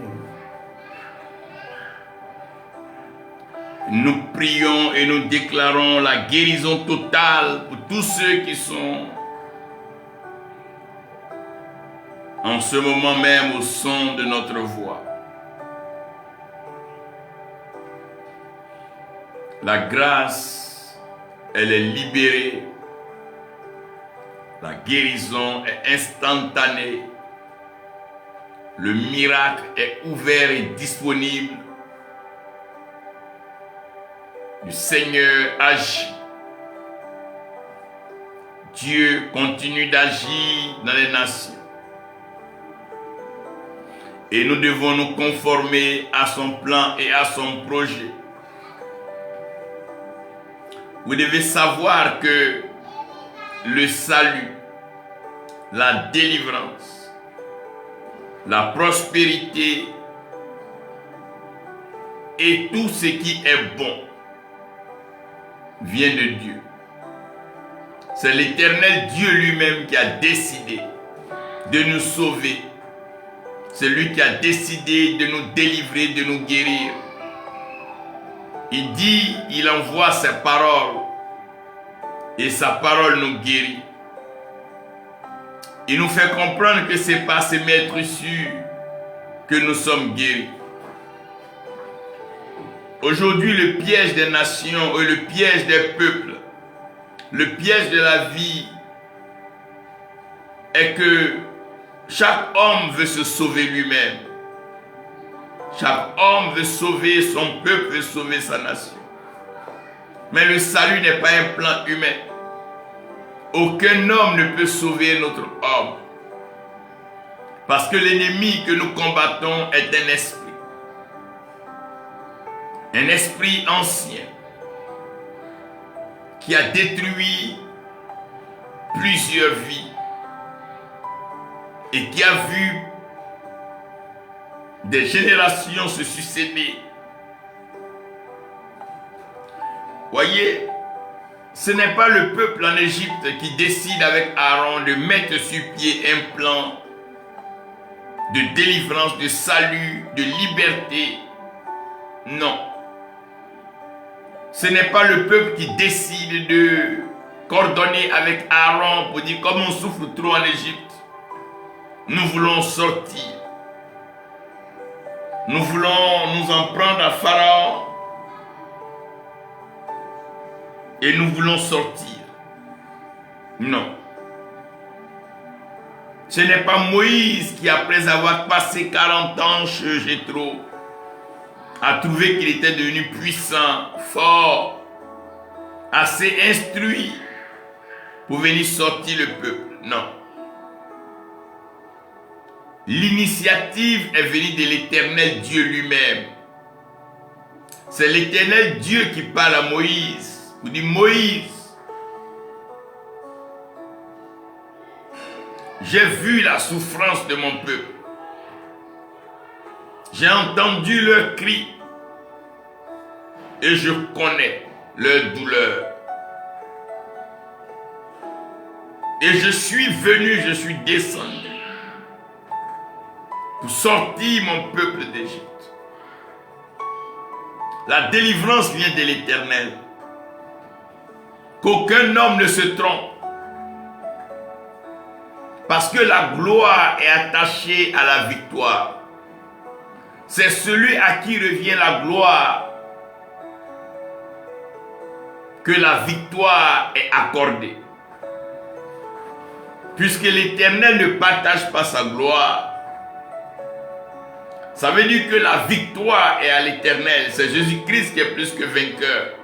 Nous prions et nous déclarons la guérison totale pour tous ceux qui sont en ce moment même au son de notre voix. La grâce, elle est libérée. La guérison est instantanée. Le miracle est ouvert et disponible. Le Seigneur agit. Dieu continue d'agir dans les nations. Et nous devons nous conformer à son plan et à son projet. Vous devez savoir que le salut, la délivrance, la prospérité et tout ce qui est bon vient de Dieu. C'est l'Éternel Dieu lui-même qui a décidé de nous sauver. C'est lui qui a décidé de nous délivrer, de nous guérir. Il dit, il envoie ses paroles et sa parole nous guérit. Il nous fait comprendre que c'est par ses maîtres sûrs que nous sommes guéris. Aujourd'hui, le piège des nations et le piège des peuples, le piège de la vie est que chaque homme veut se sauver lui-même. Chaque homme veut sauver son peuple, veut sauver sa nation. Mais le salut n'est pas un plan humain. Aucun homme ne peut sauver notre homme. Parce que l'ennemi que nous combattons est un esprit. Un esprit ancien qui a détruit plusieurs vies et qui a vu des générations se succéder. Voyez, ce n'est pas le peuple en Égypte qui décide avec Aaron de mettre sur pied un plan de délivrance, de salut, de liberté. Non. Ce n'est pas le peuple qui décide de coordonner avec Aaron pour dire comme on souffre trop en Égypte, nous voulons sortir. Nous voulons nous en prendre à Pharaon et nous voulons sortir. Non. Ce n'est pas Moïse qui, après avoir passé 40 ans chez Jéthro, a trouvé qu'il était devenu puissant, fort, assez instruit pour venir sortir le peuple. Non. L'initiative est venue de l'Éternel Dieu lui-même. C'est l'Éternel Dieu qui parle à Moïse. Vous dites, Moïse, j'ai vu la souffrance de mon peuple. J'ai entendu leurs cris et je connais leur douleur. Et je suis venu, je suis descendu pour sortir mon peuple d'Égypte. La délivrance vient de l'Éternel. Qu'aucun homme ne se trompe. Parce que la gloire est attachée à la victoire. C'est celui à qui revient la gloire que la victoire est accordée. Puisque l'Éternel ne partage pas sa gloire, ça veut dire que la victoire est à l'Éternel. C'est Jésus-Christ qui est plus que vainqueur.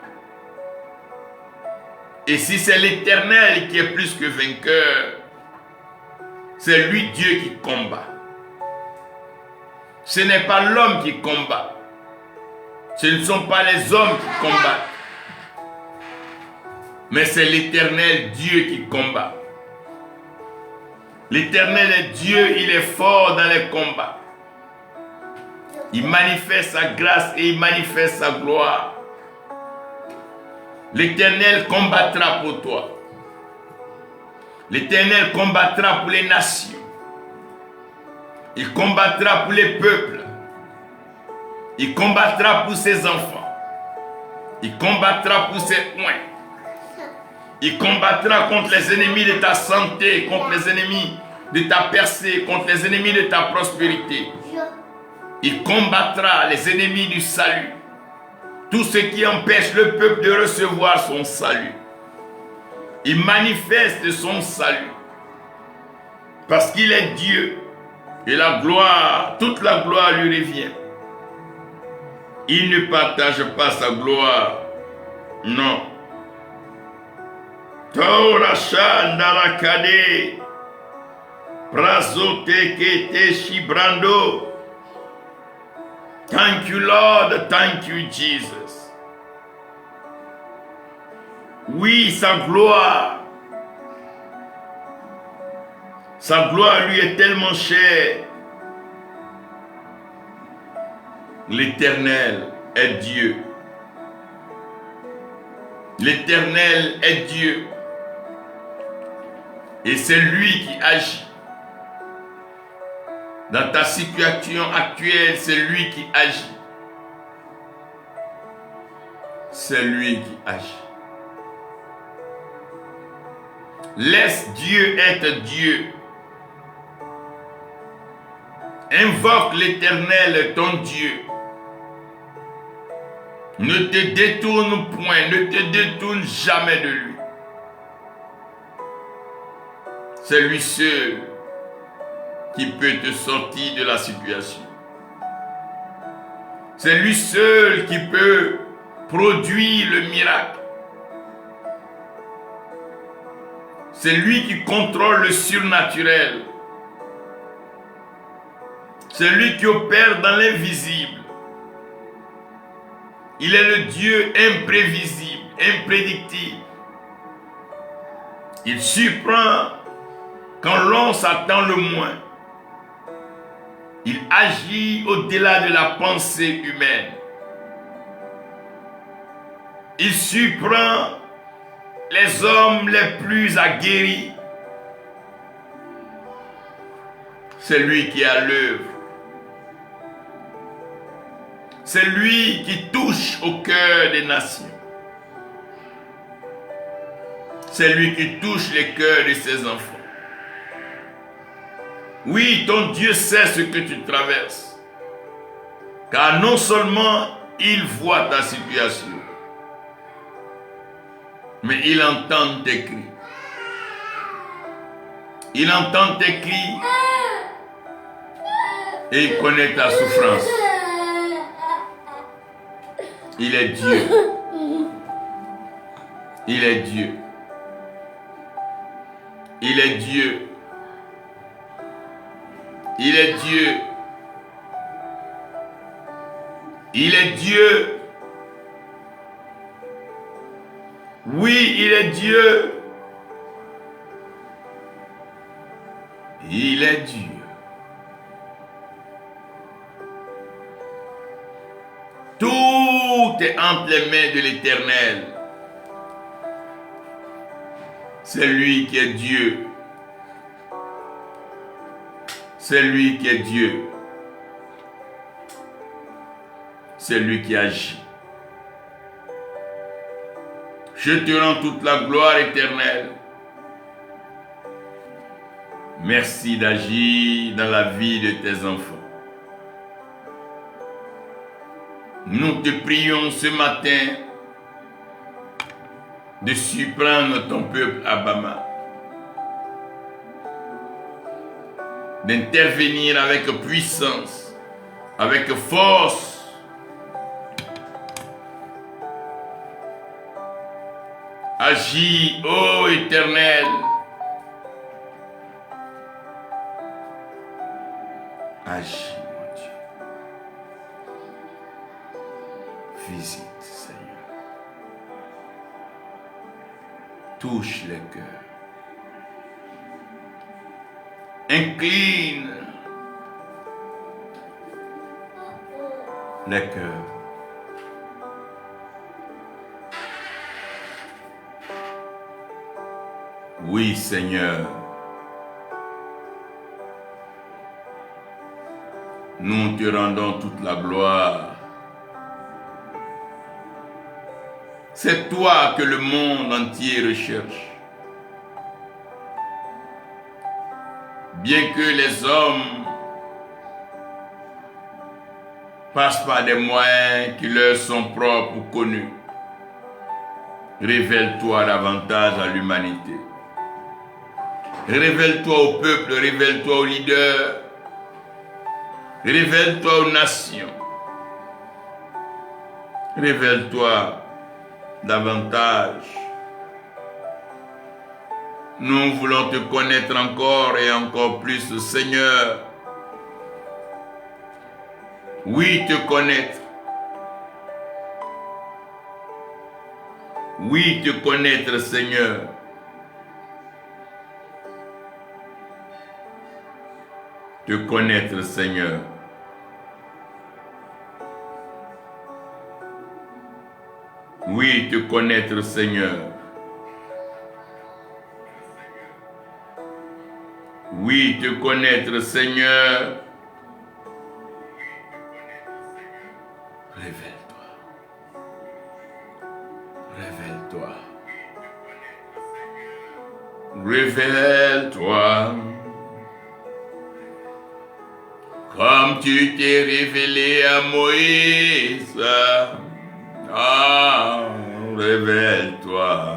Et si c'est l'Éternel qui est plus que vainqueur, c'est lui Dieu qui combat. Ce n'est pas l'homme qui combat. Ce ne sont pas les hommes qui combattent. Mais c'est l'Éternel Dieu qui combat. L'Éternel est Dieu, il est fort dans les combats. Il manifeste sa grâce et il manifeste sa gloire. L'Éternel combattra pour toi. L'Éternel combattra pour les nations. Il combattra pour les peuples. Il combattra pour ses enfants. Il combattra pour ses poings. Il combattra contre les ennemis de ta santé, contre les ennemis de ta percée, contre les ennemis de ta prospérité. Il combattra les ennemis du salut. Tout ce qui empêche le peuple de recevoir son salut. Il manifeste son salut. Parce qu'il est Dieu. Et la gloire, toute la gloire lui revient. Il ne partage pas sa gloire. Non. Tora Shandarakade. Prazote Kete Shibrando. Thank you, Lord. Thank you, Jesus. Oui, sa gloire lui est tellement chère. L'Éternel est Dieu. L'Éternel est Dieu. Et c'est lui qui agit. Dans ta situation actuelle, c'est lui qui agit. C'est lui qui agit. Laisse Dieu être Dieu. Invoque l'Éternel, ton Dieu. Ne te détourne point, ne te détourne jamais de lui. C'est lui seul qui peut te sortir de la situation. C'est lui seul qui peut produire le miracle. C'est lui qui contrôle le surnaturel. C'est lui qui opère dans l'invisible. Il est le Dieu imprévisible, imprédictible. Il surprend quand l'on s'attend le moins. Il agit au-delà de la pensée humaine. Il surprend les hommes les plus aguerris. C'est lui qui est à l'œuvre. C'est lui qui touche au cœur des nations. C'est lui qui touche les cœurs de ses enfants. Oui, ton Dieu sait ce que tu traverses. Car non seulement il voit ta situation, mais il entend tes cris. Il entend tes cris et il connaît ta souffrance. Il est Dieu. Il est Dieu. Il est Dieu. Il est Dieu. Il est Dieu. Oui, il est Dieu. Il est Dieu. Tout est entre les mains de l'Éternel. C'est lui qui est Dieu. C'est lui qui est Dieu. C'est lui qui agit. Je te rends toute la gloire éternelle. Merci d'agir dans la vie de tes enfants. Nous te prions ce matin de surprendre ton peuple à Bama, d'intervenir avec puissance, avec force. Agis, ô Éternel. Agis, mon Dieu. Visite, Seigneur. Touche les cœurs. Incline les cœurs. Oui, Seigneur. Nous te rendons toute la gloire. C'est toi que le monde entier recherche. Bien que les hommes passent par des moyens qui leur sont propres ou connus, révèle-toi davantage à l'humanité. Révèle-toi au peuple, révèle-toi aux leaders, révèle-toi aux nations. Révèle-toi davantage. Nous voulons te connaître encore et encore plus, Seigneur. Oui, te connaître. Oui, te connaître, Seigneur. Te connaître, Seigneur. Oui, te connaître, Seigneur. Oui, te connaître, Seigneur. Révèle-toi. Révèle-toi. Révèle-toi. Comme tu t'es révélé à Moïse. Ah, révèle-toi.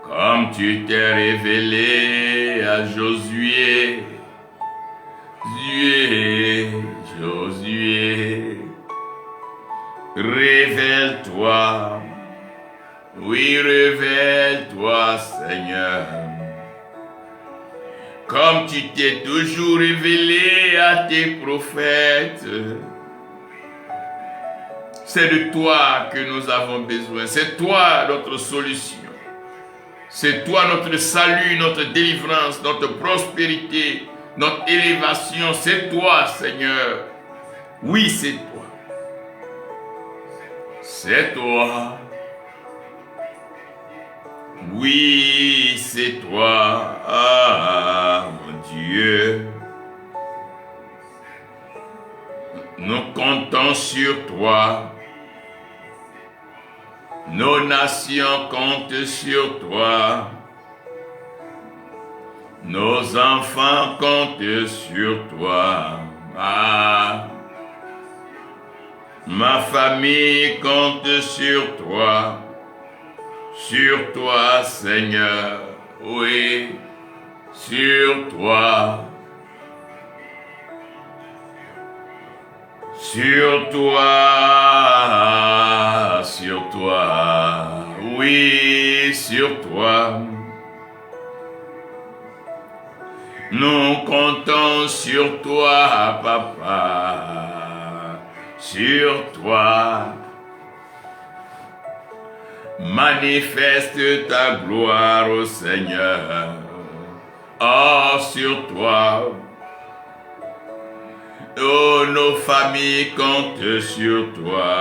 Comme tu t'es révélé à Josué. Josué. Révèle-toi. Oui, révèle-toi, Seigneur. Comme tu t'es toujours révélé à tes prophètes. C'est de toi que nous avons besoin. C'est toi notre solution. C'est toi notre salut, notre délivrance, notre prospérité, notre élévation. C'est toi, Seigneur. Oui, c'est toi. C'est toi. Oui, c'est toi. Ah, mon Dieu. Nous comptons sur toi. Nos nations comptent sur toi. Nos enfants comptent sur toi. Ah, ma famille compte sur toi. Sur toi, Seigneur. Oui, sur toi. Sur toi, sur toi, oui, sur toi. Nous comptons sur toi, Papa, sur toi. Manifeste ta gloire au Seigneur. Oh, sur toi. Oh, nos familles comptent sur toi.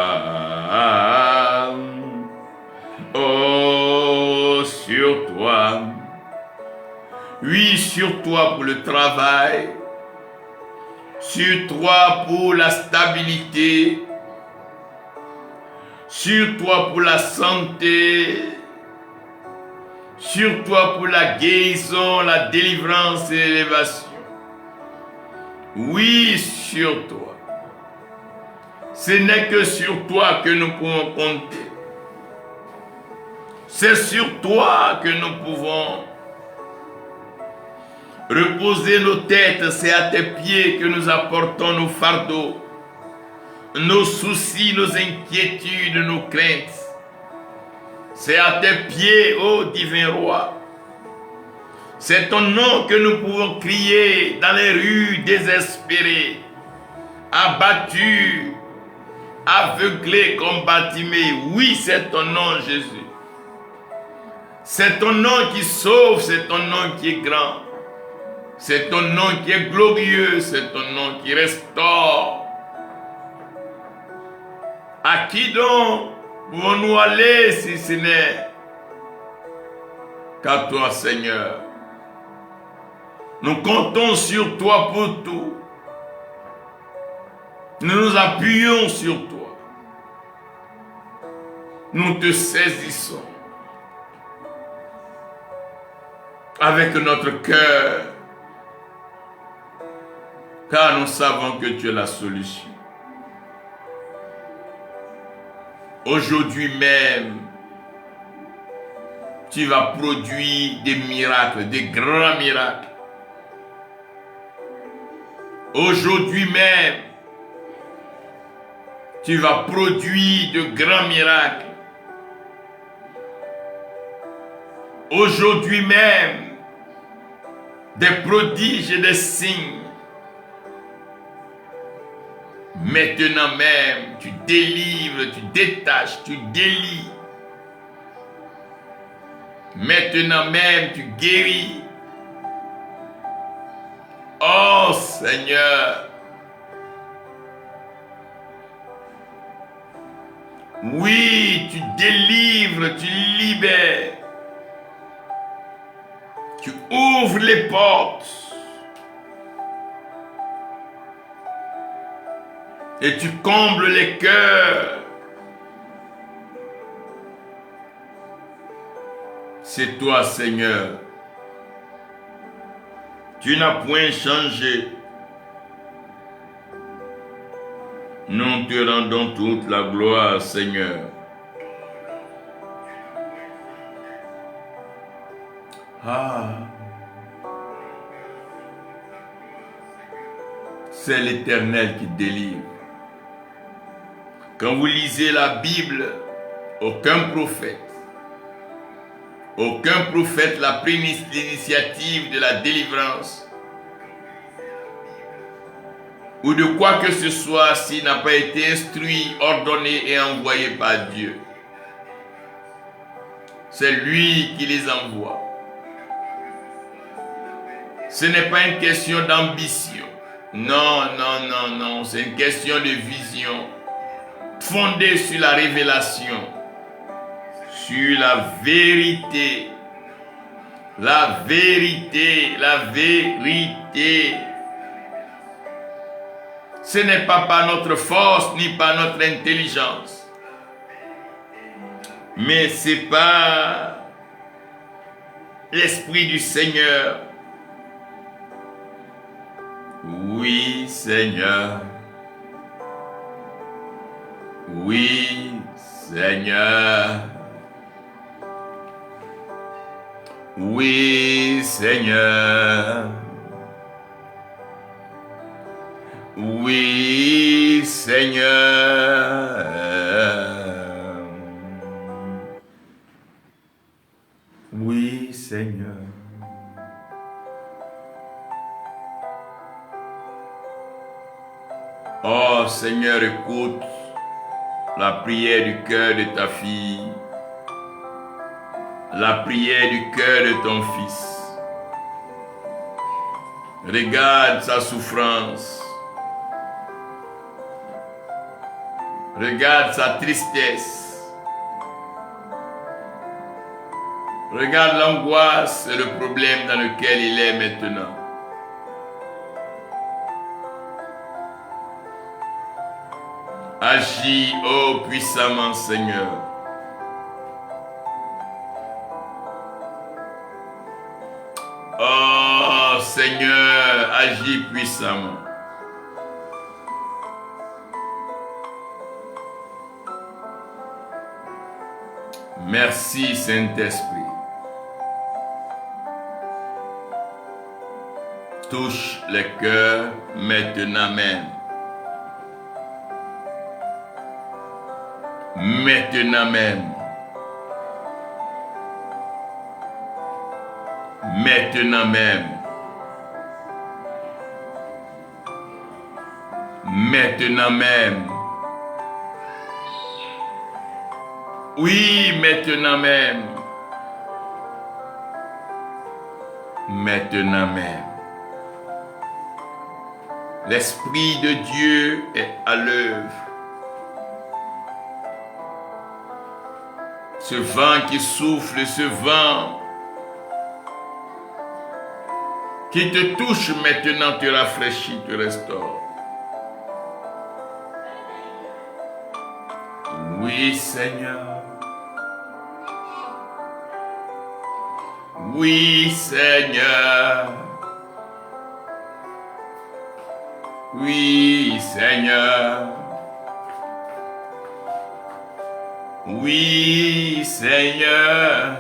Oh, sur toi. Oui, sur toi pour le travail, sur toi pour la stabilité, sur toi pour la santé, sur toi pour la guérison, la délivrance et l'élévation. Oui, sur toi. Ce n'est que sur toi que nous pouvons compter. C'est sur toi que nous pouvons reposer nos têtes. C'est à tes pieds que nous apportons nos fardeaux, nos soucis, nos inquiétudes, nos craintes. C'est à tes pieds, ô divin roi. C'est ton nom que nous pouvons crier dans les rues désespérées, abattus, aveuglés comme Bartimée. Oui, c'est ton nom, Jésus. C'est ton nom qui sauve, c'est ton nom qui est grand. C'est ton nom qui est glorieux, c'est ton nom qui restaure. À qui donc pouvons-nous aller si ce n'est qu'à toi, Seigneur? Nous comptons sur toi pour tout. Nous nous appuyons sur toi. Nous te saisissons avec notre cœur, car nous savons que tu es la solution. Aujourd'hui même, tu vas produire des miracles, des grands miracles. Aujourd'hui même, tu vas produire de grands miracles. Aujourd'hui même, des prodiges et des signes. Maintenant même, tu délivres, tu détaches, tu délies. Maintenant même, tu guéris. Oh Seigneur, oui, tu délivres, tu libères, tu ouvres les portes et tu combles les cœurs. C'est toi, Seigneur. Tu n'as point changé. Nous te rendons toute la gloire, Seigneur. C'est l'Éternel qui délivre. Quand vous lisez la Bible, aucun prophète n'a pris l'initiative de la délivrance ou de quoi que ce soit s'il n'a pas été instruit, ordonné et envoyé par Dieu. C'est lui qui les envoie. Ce n'est pas une question d'ambition. Non, non, non, non. C'est une question de vision fondée sur la révélation, sur la vérité. La vérité, la vérité. Ce n'est pas par notre force ni par notre intelligence, mais c'est par l'Esprit du Seigneur. Oui, Seigneur. Oui, Seigneur. Oui, Seigneur. Oui, Seigneur. Oui, Seigneur. Oh, Seigneur, écoute la prière du cœur de ta fille, la prière du cœur de ton fils. Regarde sa souffrance. Regarde sa tristesse. Regarde l'angoisse et le problème dans lequel il est maintenant. Agis, ô puissamment Seigneur. Oh Seigneur, agis puissamment. Merci Saint-Esprit. Touche les cœurs maintenant même. Maintenant même. Maintenant même. Maintenant même. Oui, maintenant même. Maintenant même. L'Esprit de Dieu est à l'œuvre. Ce vent qui souffle, ce vent qui te touche maintenant, te rafraîchit, te restaure. Oui, Seigneur. Oui, Seigneur. Oui, Seigneur. Oui, Seigneur.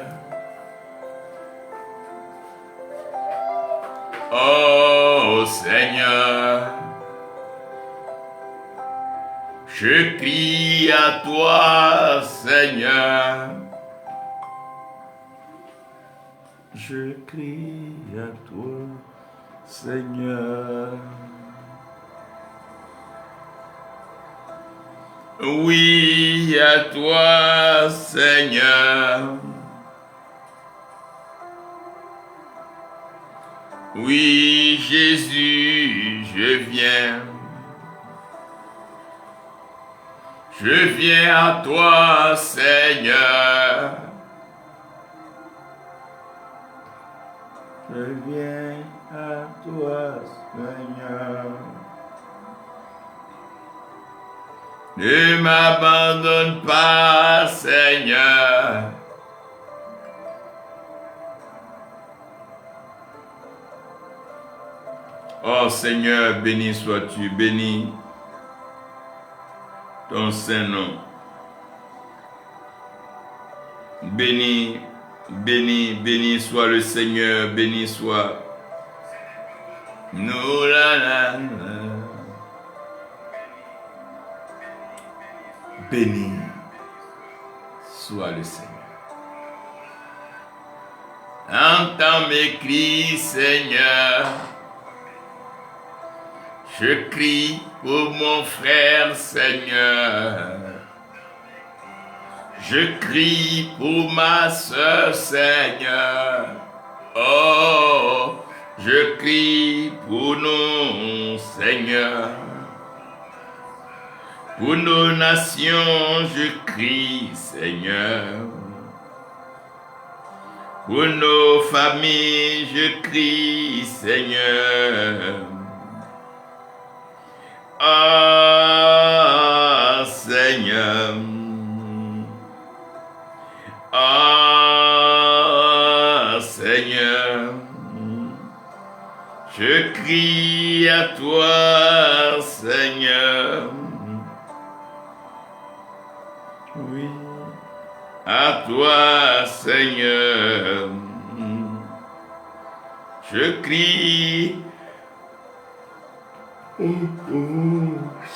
Oh, Seigneur. Je crie à toi, Seigneur. Je crie à toi, Seigneur. Oui, à toi, Seigneur. Oui, Jésus, je viens. Je viens à toi, Seigneur. Je viens à toi, Seigneur. Ne m'abandonne pas, Seigneur. Oh Seigneur, béni sois-tu, béni ton Saint-Nom. Béni, béni, béni soit le Seigneur, béni soit. Nous la. Béni soit le Seigneur. Entends mes cris, Seigneur. Je crie pour mon frère, Seigneur. Je crie pour ma soeur, Seigneur. Oh, je crie pour nous, Seigneur. Pour nos nations, je crie, Seigneur. Pour nos familles, je crie, Seigneur. Ah, Seigneur. Ah, Seigneur. Je crie à toi, Seigneur. Oui, à toi, Seigneur. Je crie,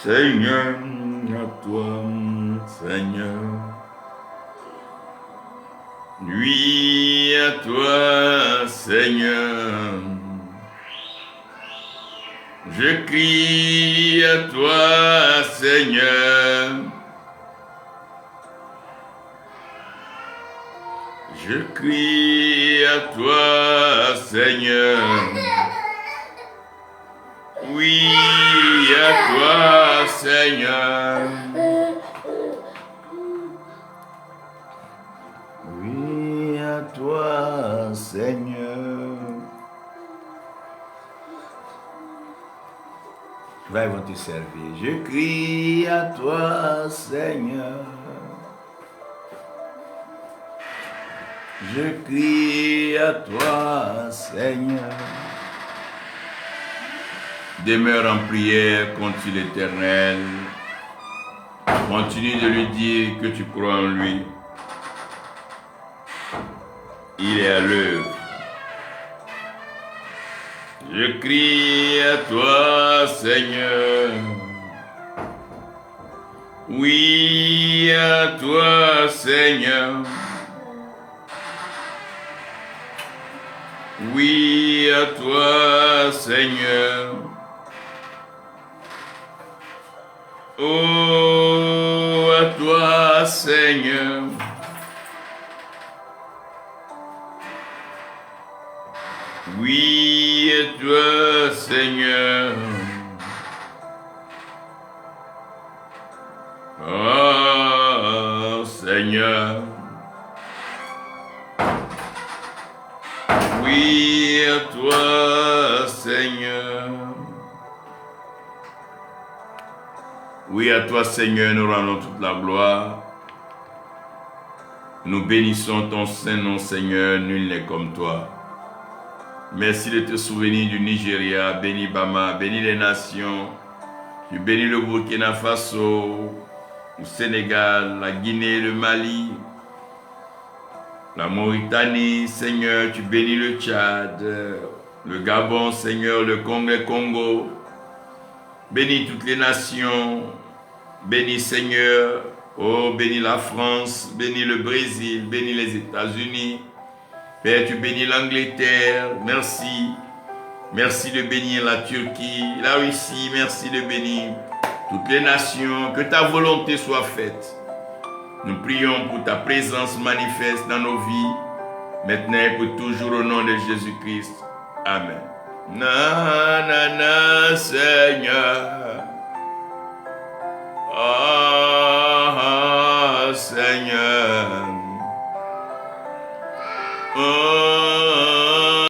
Seigneur, à toi, Seigneur. Oui, à toi, Seigneur. Je crie à toi, Seigneur. Je crie à toi, Seigneur. Oui, à toi, Seigneur. Oui, à toi. toi, Seigneur. Va, ils vont te servir. Je crie à toi, Seigneur. Je crie à toi, Seigneur. Demeure en prière contre l'Éternel. Continue de lui dire que tu crois en lui. Il est à l'œuvre. Je crie à toi, Seigneur. Oui, à toi, Seigneur. Oui, à toi, Seigneur. Oh, à toi, Seigneur. Oui, à toi, Seigneur. Oh, Seigneur. Oui, à toi, Seigneur. Oui, à toi, Seigneur, nous rendons toute la gloire. Nous bénissons ton Saint-Nom, Seigneur, nul n'est comme toi. Merci de te souvenir du Nigeria, bénis Bama, bénis les nations. Tu bénis le Burkina Faso, le Sénégal, la Guinée, le Mali, la Mauritanie, Seigneur, tu bénis le Tchad, le Gabon, Seigneur, le Congo. Bénis toutes les nations, bénis Seigneur, oh bénis la France, bénis le Brésil, bénis les États-Unis. Père, tu bénis l'Angleterre, merci. Merci de bénir la Turquie, la Russie, merci de bénir toutes les nations, que ta volonté soit faite. Nous prions pour ta présence manifeste dans nos vies, maintenant et pour toujours au nom de Jésus-Christ. Amen. Na, na, na, Seigneur. Oh, Seigneur. Oh,